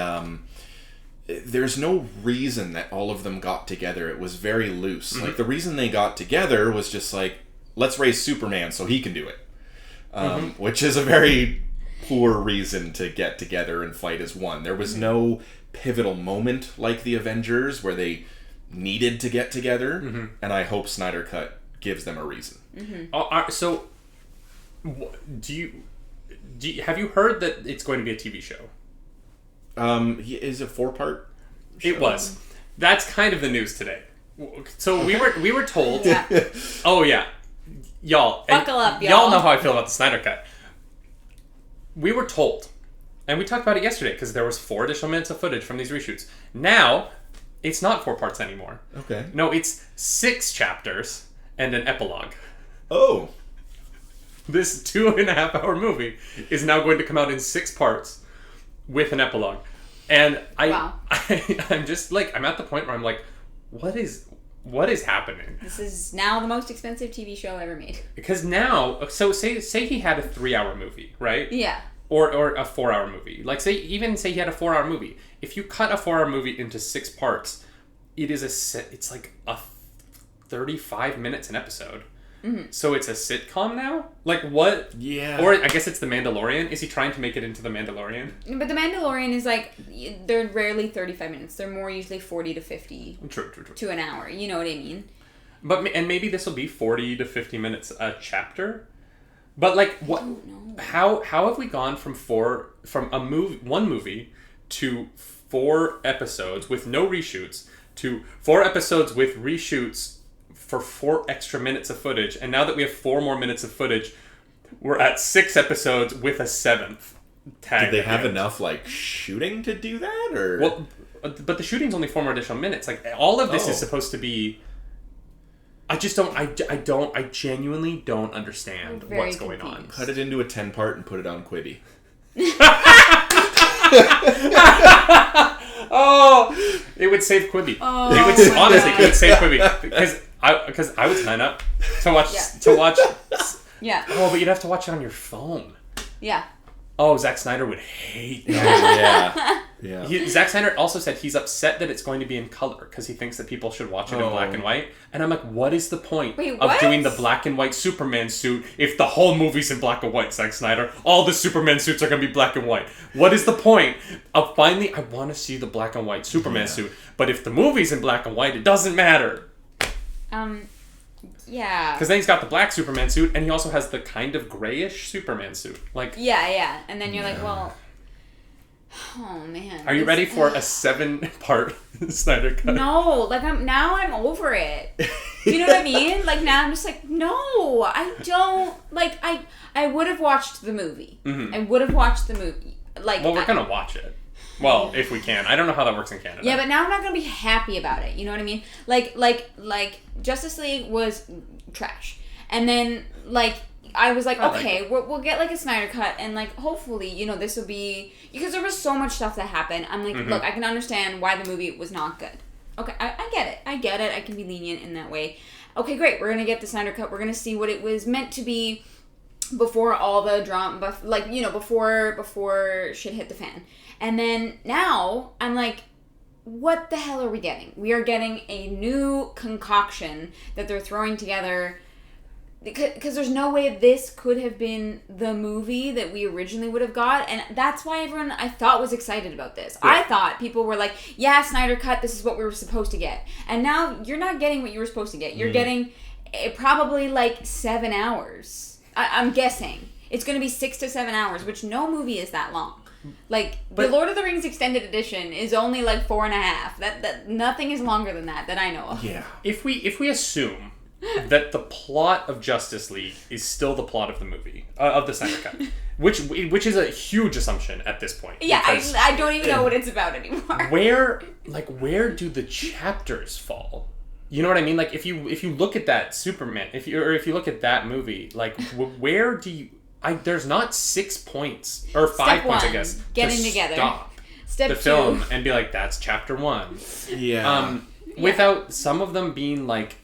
There's no reason that all of them got together. It was very loose. Like, the reason they got together was just like, let's raise Superman so he can do it. Which is a very poor reason to get together and fight as one. There was no pivotal moment like the Avengers where they needed to get together, and I hope Snyder Cut gives them a reason. So, do you have you heard that it's going to be a TV show? Is it 4-part? It was. That's kind of the news today. So we were told. Yeah. Oh yeah, y'all. Buckle up, y'all. Y'all know how I feel about the Snyder Cut. We were told, and we talked about it yesterday because there was 4 additional minutes of footage from these reshoots. Now, it's not 4 parts anymore. Okay. No, it's 6 chapters and an epilogue. Oh. This 2.5-hour movie is now going to come out in 6 parts with an epilogue. And I'm just like, I'm at the point where I'm like, what is happening? This is now the most expensive TV show ever made. Because now, so say he had a 3-hour movie, right? Yeah. Or a 4-hour movie. Like, say he had a 4-hour movie. If you cut a 4-hour movie into 6 parts, it's like a 35 minutes an episode. So it's a sitcom now? Like, what? Yeah. Or I guess it's The Mandalorian. Is he trying to make it into The Mandalorian? But The Mandalorian is like, they're rarely 35 minutes. They're more usually 40 to 50 True. to an hour. You know what I mean? And maybe this will be 40 to 50 minutes a chapter. But like, what? How have we gone from one movie to 4 episodes with no reshoots to 4 episodes with reshoots for 4 extra minutes of footage, and now that we have 4 more minutes of footage, we're at 6 episodes with a 7th tag. Did they have enough like shooting to do that, or? Well, but the shooting's only 4 more additional minutes. Like, all of this is supposed to be. I just don't. I genuinely don't understand what's going on. Cut it into a 10-part and put it on Quibi. Oh, it would save Quibi. Oh, it would save Quibi because I would sign up to watch. Yeah. Oh, but you'd have to watch it on your phone. Yeah. Oh, Zack Snyder would hate that. Yeah. Zack Snyder also said he's upset that it's going to be in color because he thinks that people should watch it in black and white. And I'm like, what is the point of doing the black and white Superman suit if the whole movie's in black and white, Zack Snyder? All the Superman suits are going to be black and white. What is the point of finally, I want to see the black and white Superman suit, but if the movie's in black and white, it doesn't matter. Yeah. Because then he's got the black Superman suit, and he also has the kind of grayish Superman suit. Like, yeah. And then you're like, well, oh man. Are you ready for a 7-part Snyder Cut? No, like I'm over it. You know what I mean? Like, now I'm just like, no, I don't. Like, I would have watched the movie. I would have watched the movie. Like, well, we're gonna watch it. Well, if we can. I don't know how that works in Canada. Yeah, but now I'm not gonna be happy about it. You know what I mean? Like Justice League was trash, and then like I was like, okay, we'll get like a Snyder Cut, and like hopefully, you know, this will be, because there was so much stuff that happened. I'm like, look, I can understand why the movie was not good. Okay, I get it. I can be lenient in that way. Okay, great. We're gonna get the Snyder Cut. We're gonna see what it was meant to be before all the drama, like, you know, before shit hit the fan. And then now I'm like, what the hell are we getting? We are getting a new concoction that they're throwing together, because there's no way this could have been the movie that we originally would have got. And that's why everyone, I thought, was excited about this. Yeah. I thought people were like, yeah, Snyder Cut, this is what we were supposed to get. And now you're not getting what you were supposed to get. You're getting probably like 7 hours. I'm guessing. It's going to be 6 to 7 hours, which no movie is that long. Like, the Lord of the Rings Extended Edition is only like 4.5. That nothing is longer than that I know of. Yeah. If we assume that the plot of Justice League is still the plot of the movie, of the Snyder Cut, which is a huge assumption at this point. Yeah, I don't even know what it's about anymore. Where do the chapters fall? You know what I mean? Like, if you look at that Superman, if you look at that movie, like, where do you? There's not 6 points or 5 points, I guess. Getting together. Stop Step the 2. film and be like, that's chapter 1. Yeah. Without some of them being like,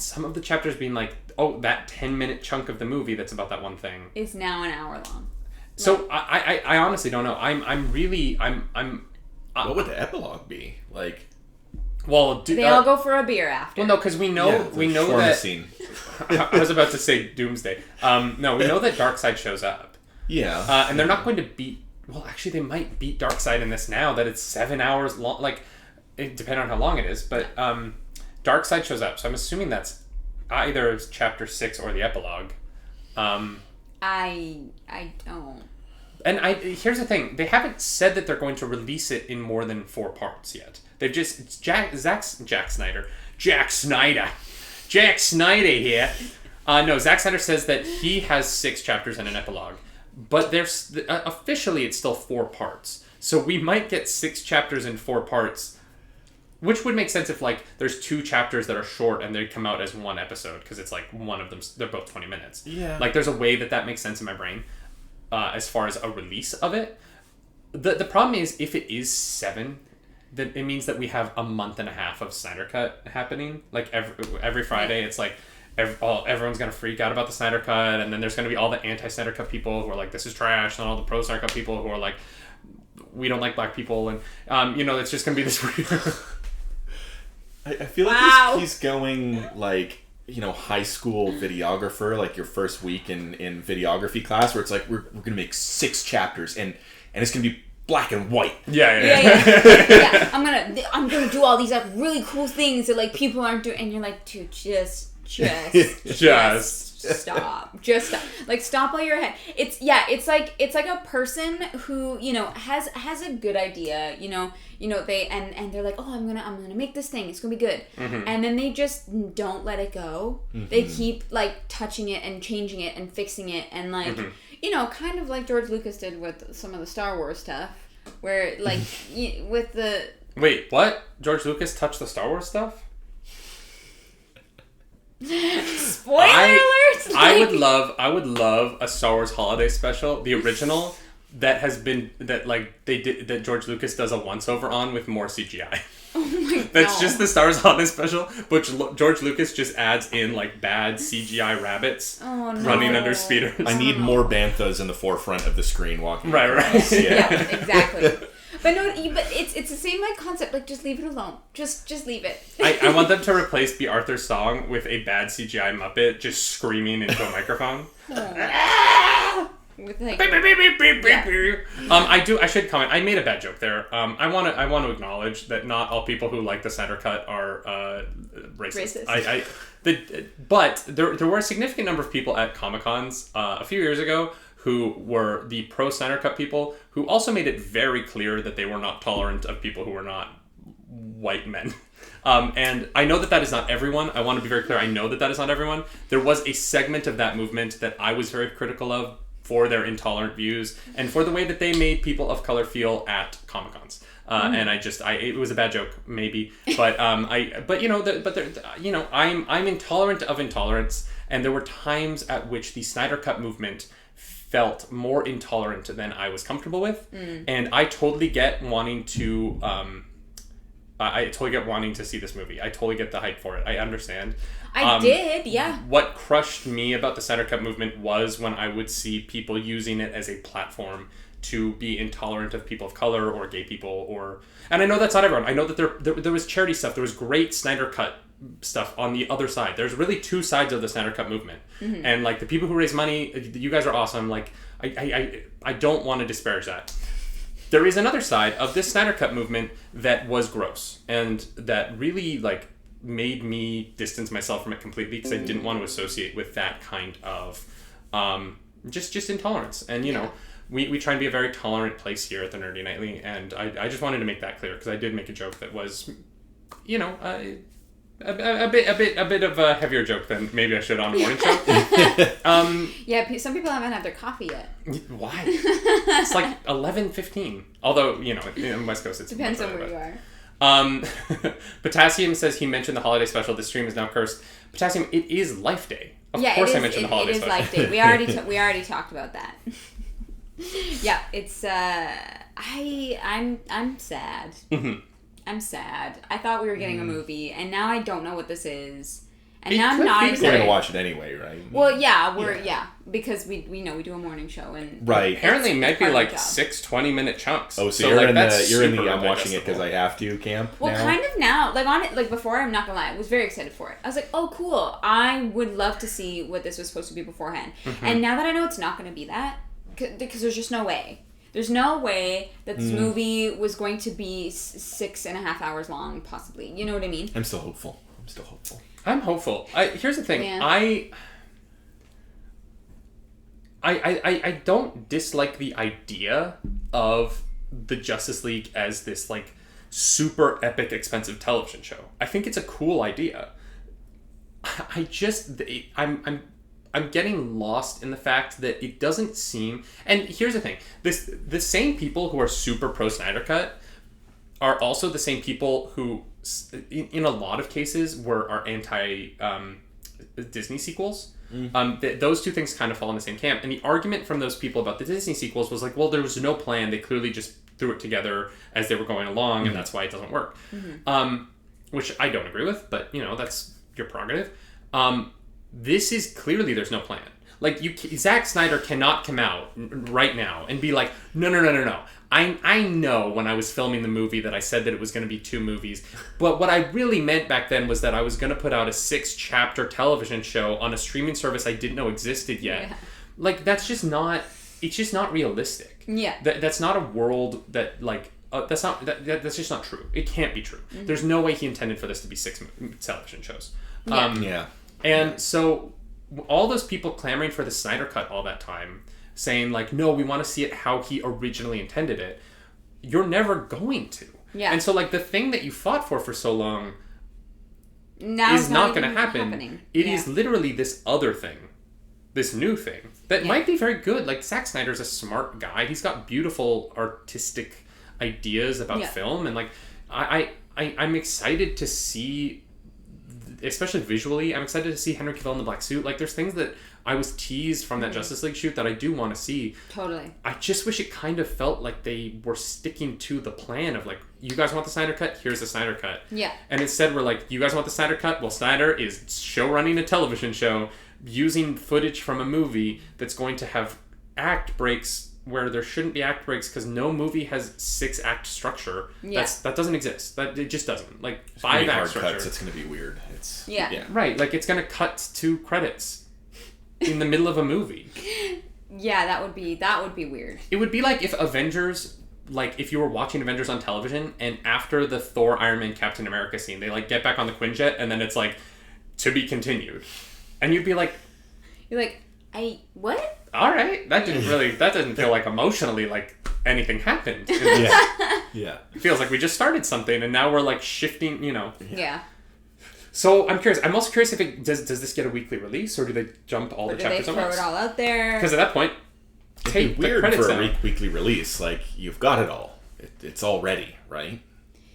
some of the chapters being like, oh, that 10-minute chunk of the movie that's about that one thing is now an hour long. So I honestly don't know. I'm really what would the epilogue be like? Well, they all go for a beer after. Well, no, because we know that. Scene. I was about to say Doomsday. No, we know that Darkseid shows up. Yeah. And they're not going to beat. Well, actually, they might beat Darkseid in this now that it's 7 hours long. Like, depending on how long it is, but Darkseid shows up. So I'm assuming that's either chapter 6 or the epilogue. I don't. And here's the thing: they haven't said that they're going to release it in more than 4 parts yet. They've just Jack Snyder here. No, Zack Snyder says that he has 6 chapters and an epilogue, but there's officially it's still 4 parts. So we might get 6 chapters in 4 parts, which would make sense if like there's 2 chapters that are short and they come out as one episode because it's like one of them. They're both 20 minutes. Yeah. Like there's a way that makes sense in my brain. As far as a release of it, the problem is if it is 7, then it means that we have a month and a half of Snyder Cut happening. Like every Friday, it's like everyone's gonna freak out about the Snyder Cut, and then there's gonna be all the anti-Snyder Cut people who are like, this is trash, and all the pro Snyder Cut people who are like, we don't like black people, and it's just gonna be this weird. I feel like he's going like, high school videographer, like your first week in videography class, where it's like we're gonna make 6 chapters and it's gonna be black and white. Yeah. I'm gonna do all these like really cool things that like people aren't doing, and you're like, dude, just stop. Just stop. Like, stop while you're ahead. It's like a person who, has a good idea, they're like, oh, I'm gonna make this thing. It's gonna be good. Mm-hmm. And then they just don't let it go. Mm-hmm. They keep like touching it and changing it and fixing it and like, kind of like George Lucas did with some of the Star Wars stuff, where like with the. Wait, what? George Lucas touched the Star Wars stuff? Spoiler alert! I would love a Star Wars holiday special, the original, that George Lucas does a once over on with more CGI. Oh my god. That's just the Star Wars holiday special, but George Lucas just adds in like bad CGI rabbits running under speeders. I need more banthas in the forefront of the screen walking. Right. Yeah, exactly. But it's the same like concept. Like, just leave it alone. Just leave it. I want them to replace B. Arthur's song with a bad CGI Muppet just screaming into a microphone. With like, I should comment. I made a bad joke there. I want to acknowledge that not all people who like the Snyder Cut are racist. But there were a significant number of people at Comic-Cons a few years ago who were the pro Snyder Cut people, who also made it very clear that they were not tolerant of people who were not white men. And I know that is not everyone. I want to be very clear. I know that is not everyone. There was a segment of that movement that I was very critical of for their intolerant views and for the way that they made people of color feel at Comic-Cons. And it was a bad joke, maybe, but I'm intolerant of intolerance, and there were times at which the Snyder Cut movement felt more intolerant than I was comfortable with, and I totally get wanting to. I totally get wanting to see this movie. I totally get the hype for it. I understand. I did, yeah. What crushed me about the Snyder Cut movement was when I would see people using it as a platform to be intolerant of people of color or gay people, and I know that's not everyone. I know that there was charity stuff. There was great Snyder Cut stuff on the other side. There's really 2 sides of the Snyder Cut movement, and like the people who raise money, you guys are awesome. Like I don't want to disparage that. There is another side of this Snyder Cut movement that was gross and that really like made me distance myself from it completely because I didn't want to associate with that kind of just intolerance. And we try and be a very tolerant place here at the Nerdy Nightly, and I just wanted to make that clear because I did make a joke that was, a bit of a heavier joke than maybe I should on a morning show. Yeah, some people haven't had their coffee yet. Why? It's like 11:15. Although in West Coast it's depends on where you are. Potassium says he mentioned the holiday special. This stream is now cursed. Potassium, it is Life Day. Of course, I mentioned the holiday special. It is Life Day. We already talked about that. Yeah, it's I'm sad. Mm-hmm. I'm sad. I thought we were getting a movie, and now I don't know what this is. And now I'm not We're excited. going to watch it anyway, right? Well, yeah, because we know we do a morning show and right. Apparently, it might be part of like the job. 6 20-minute chunks. Oh, so you're in the super I'm watching it because digestible. I have to camp Well, now? kind of now. Like on it, like before, I'm not gonna lie, I was very excited for it. I was like, oh, cool. I would love to see what this was supposed to be beforehand. Mm-hmm. And now that I know it's not gonna be that, because there's just no way. There's no way that this movie was going to be 6.5 hours long, possibly. You know what I mean? I'm still hopeful. I'm hopeful. Here's the thing. Yeah. I don't dislike the idea of the Justice League as this like super epic expensive television show. I think it's a cool idea. I'm getting lost in the fact that it doesn't seem, and here's the thing, the same people who are super pro Snyder Cut are also the same people who in a lot of cases are anti Disney sequels. Those two things kind of fall in the same camp, and the argument from those people about the Disney sequels was like, well, there was no plan, they clearly just threw it together as they were going along, and that's why it doesn't work. Which I don't agree with, but that's your prerogative. This is clearly there's no plan. Like, Zack Snyder cannot come out right now and be like, no. I know when I was filming the movie that I said that it was going to be 2 movies, but what I really meant back then was that I was going to put out a 6-chapter television show on a streaming service I didn't know existed yet. Yeah. Like, it's just not realistic. Yeah. That's not a world that, like, that's just not true. It can't be true. Mm-hmm. There's no way he intended for this to be 6 television shows. And so all those people clamoring for the Snyder Cut all that time, saying like, no, we want to see it how he originally intended it, you're never going to. Yeah. And so like the thing that you fought for so long now is not going to happen. It is literally this other thing, this new thing that might be very good. Like, Zack Snyder's a smart guy. He's got beautiful artistic ideas about film, and like I'm excited to see, especially visually, I'm excited to see Henry Cavill in the black suit. Like, there's things that I was teased from that Justice League shoot that I do want to see. Totally. I just wish it kind of felt like they were sticking to the plan of like, you guys want the Snyder Cut? Here's the Snyder Cut. Yeah. And instead we're like, you guys want the Snyder Cut? Well, Snyder is show running a television show using footage from a movie that's going to have act breaks where there shouldn't be act breaks, because no movie has 6-act structure. Yeah. That doesn't exist. That it just doesn't. Like, 5-act structure. Cuts, it's going to be weird. Right. Like, it's going to cut to credits in the middle of a movie. Yeah, that would be weird. It would be like if Avengers, like if you were watching Avengers on television and after the Thor, Iron Man, Captain America scene, they like get back on the Quinjet and then it's like, to be continued. And you'd be like... You're like, what? All right. That doesn't feel like emotionally like anything happened. Yeah. It feels like we just started something and now we're like shifting, Yeah. So I'm curious. I'm also curious if it does this get a weekly release, or do they jump all the chapters at once? Or do they throw it all out there? Because at that point, it'd be weird for a weekly release. Like, you've got it all. It's all ready, right?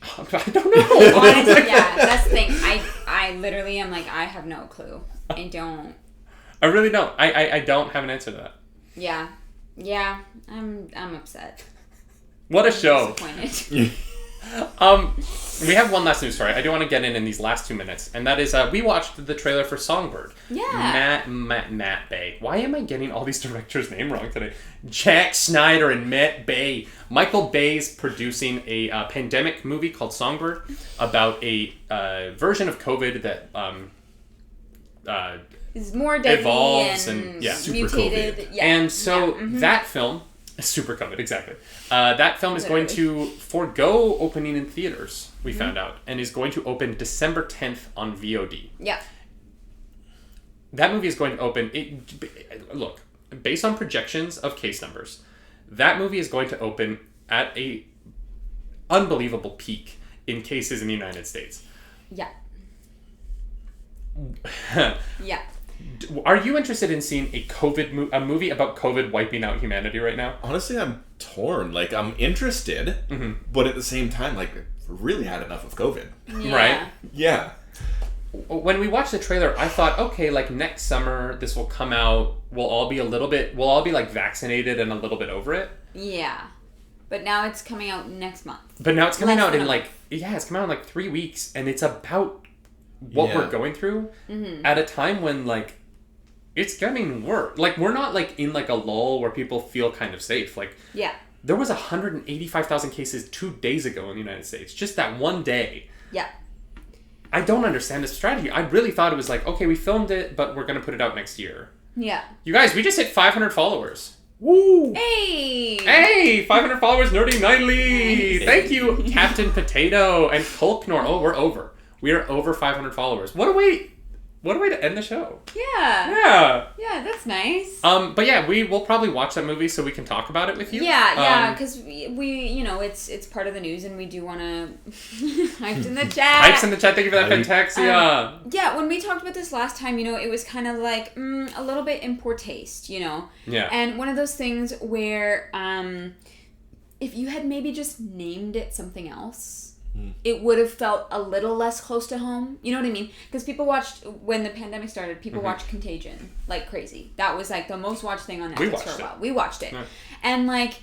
I don't know. Honestly, yeah, that's the thing. I literally am like, I have no clue. I don't. I really don't. I don't have an answer to that. Yeah. I'm upset. What a show. Disappointed. We have one last news story I do want to get in these last 2 minutes, and that is we watched the trailer for Songbird. Yeah. Matt Bay. Why am I getting all these directors' names wrong today? Jack Snyder and Matt Bay. Michael Bay's producing a pandemic movie called Songbird about a version of COVID that is more deadly evolves and mutated. COVID. And so that film, super COVID, exactly. That film is going to forego opening in theaters, we found out, and is going to open December 10th on VOD. Yeah. That movie is going to open... Look, based on projections of case numbers, that movie is going to open at a unbelievable peak in cases in the United States. Yeah. Yeah. Are you interested in seeing a movie about COVID wiping out humanity right now? Honestly, I'm torn. Like, I'm interested, but at the same time, like, I've really had enough of COVID. Yeah. Right? Yeah. When we watched the trailer, I thought, okay, like next summer this will come out. We'll all be like vaccinated and a little bit over it. Yeah. But now it's coming out next month. But now it's coming out in like, it's coming out in like 3 weeks, and it's about what we're going through at a time when, like, it's getting worse. Like, we're not, like, in, like, a lull where people feel kind of safe. Like, there was 185,000 cases 2 days ago in the United States. Just that one day. Yeah. I don't understand this strategy. I really thought it was like, okay, we filmed it, but we're going to put it out next year. Yeah. You guys, we just hit 500 followers. Woo! Hey! Hey! 500 followers, Nerdy Nightly! Nice. Thank you, Captain Potato and Kolknor. Oh, we're over. We are over 500 followers. What a way to end the show. Yeah. Yeah, that's nice. But yeah, we will probably watch that movie so we can talk about it with you. Yeah, because we you know, it's part of the news and we do want to... Hyped in the chat. Hypes in the chat, thank you for that, Pentaxia. Yeah, when we talked about this last time, you know, it was kind of like a little bit in poor taste, you know? Yeah. And one of those things where if you had maybe just named it something else... it would have felt a little less close to home. You know what I mean? Because people watched, when the pandemic started, people watched Contagion like crazy. That was like the most watched thing on Netflix for a while. We watched it. Yeah. And like,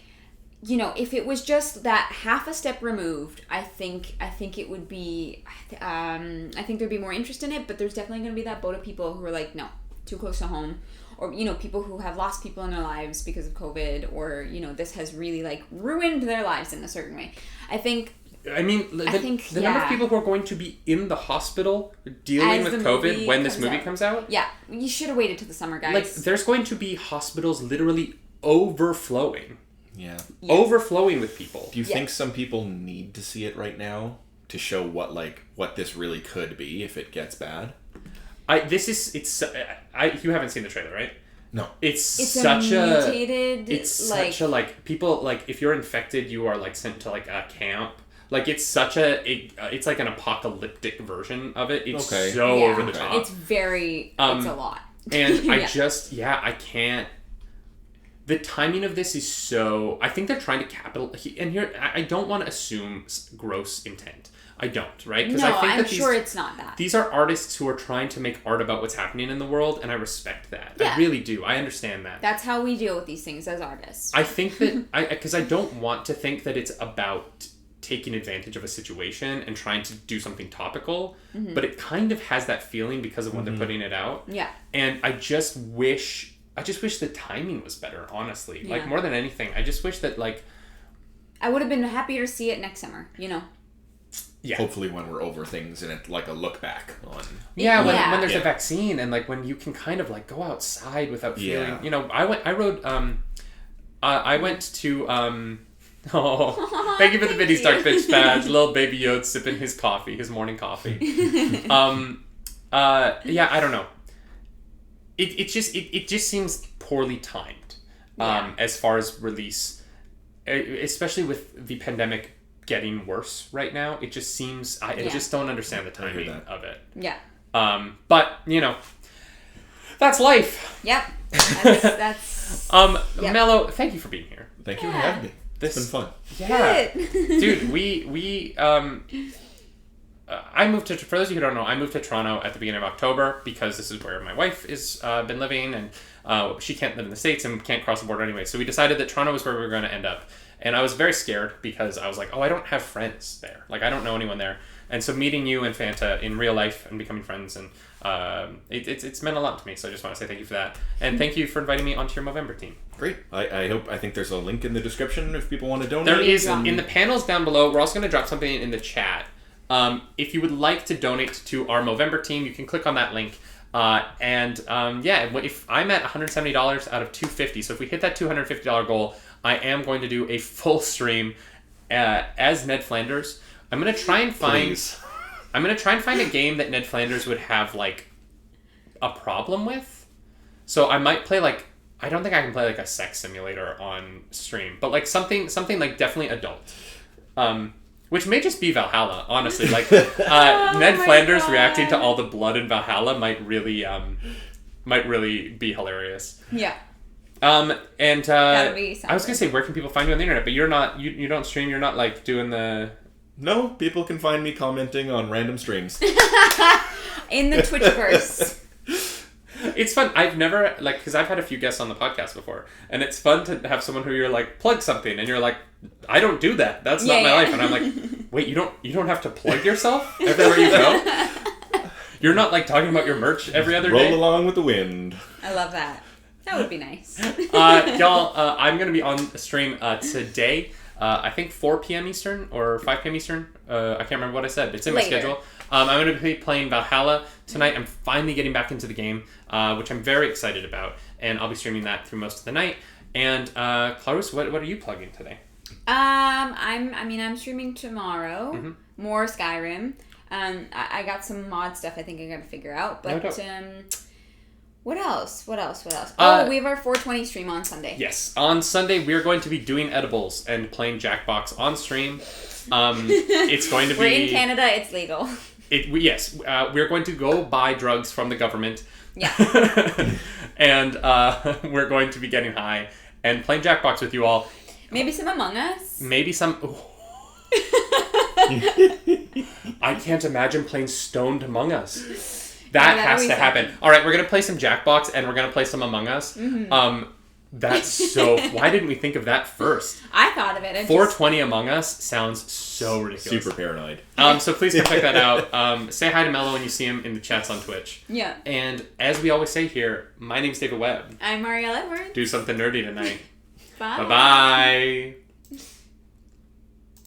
you know, if it was just that half a step removed, I think it would be, I think there'd be more interest in it, but there's definitely going to be that boat of people who are like, no, too close to home. Or, you know, people who have lost people in their lives because of COVID, or, you know, this has really like ruined their lives in a certain way. I think the number of people who are going to be in the hospital dealing with COVID when this movie comes out. Yeah, you should have waited till the summer, guys. Like, there's going to be hospitals literally overflowing. Yeah. Overflowing with people. Do you think some people need to see it right now to show what this really could be if it gets bad? You haven't seen the trailer, right? No. It's such a mutated, such a, like, people, like, if you're infected, you are, like, sent to, like, a camp. Like, it's such it's like an apocalyptic version of it. It's over the top. It's very, it's a lot. And I can't. The timing of this is so, I think they're trying to and here, I don't want to assume gross intent. I don't, right? No, I'm sure it's not that. These are artists who are trying to make art about what's happening in the world, and I respect that. Yeah. I really do. I understand that. That's how we deal with these things as artists. I think that, because I don't want to think that it's about taking advantage of a situation and trying to do something topical, but it kind of has that feeling because of when they're putting it out. Yeah. And I just wish the timing was better, honestly. Yeah. Like, more than anything, I just wish that, like... I would have been happier to see it next summer, you know? Yeah. Hopefully when we're over things and it's like a look back on... When there's a vaccine and, like, when you can kind of, like, go outside without feeling... You know, I went to... thank you for the Vinny Starkfish badge. Little baby Yoda sipping his coffee, his morning coffee. I don't know. It just seems poorly timed as far as release, especially with the pandemic getting worse right now. It just seems I just don't understand the timing of it. Yeah. But you know, that's life. Yep. That's Mello, thank you for being here. Thank you for having me. It's been fun. Yeah. Dude, we I moved to, for those of you who don't know, I moved to Toronto at the beginning of October because this is where my wife is been living, and she can't live in the States and can't cross the border anyway. So we decided that Toronto was where we were going to end up. And I was very scared because I was like, I don't have friends there. Like, I don't know anyone there. And so meeting you and Fanta in real life and becoming friends, and it's meant a lot to me. So I just want to say thank you for that. And thank you for inviting me onto your Movember team. Great. I think there's a link in the description if people want to donate. There is. In the panels down below, we're also going to drop something in the chat. If you would like to donate to our Movember team, you can click on that link. If I'm at $170 out of $250, so if we hit that $250 goal, I am going to do a full stream as Ned Flanders. I'm going to try and find a game that Ned Flanders would have, like, a problem with. So I might play, like, I don't think I can play, like, a sex simulator on stream, but, like, something like definitely adult. Which may just be Valhalla, honestly. Like, Ned Flanders reacting to all the blood in Valhalla might really be hilarious. Yeah. I was gonna say, where can people find you on the internet? But you're not. You don't stream. You're not, like, doing the. No, people can find me commenting on random streams. In the Twitchverse. It's fun. I've never, like, because I've had a few guests on the podcast before, and it's fun to have someone who you're like, plug something, and you're like, I don't do that. That's not my life. And I'm like, wait, you don't have to plug yourself everywhere you go? You're not like talking about your merch every other day. Roll along with the wind. I love that. That would be nice. Y'all, I'm going to be on stream today. I think 4 p.m. Eastern or 5 p.m. Eastern. I can't remember what I said. It's in my schedule. I'm going to be playing Valhalla tonight. I'm finally getting back into the game, which I'm very excited about. And I'll be streaming that through most of the night. And Clarus, what are you plugging today? I'm streaming tomorrow. Mm-hmm. More Skyrim. I got some mod stuff I think I gotta figure out. But what else? We have our 420 stream on Sunday. Yes, on Sunday we're going to be doing edibles and playing Jackbox on stream. It's going to be. We're in Canada. It's legal. Yes, we're going to go buy drugs from the government. Yeah. And we're going to be getting high and playing Jackbox with you all. Maybe some Among Us. Maybe some. I can't imagine playing stoned Among Us. That has to happen. All right, we're gonna play some Jackbox and we're gonna play some Among Us. Mm-hmm. That's so. Why didn't we think of that first? I thought of it. 420 Among Us sounds so ridiculous. Super paranoid. So please go check that out. Say hi to Mello when you see him in the chats on Twitch. Yeah. And as we always say here, my name's David Webb. I'm Marielle Edwards. Do something nerdy tonight. Bye. Bye-bye.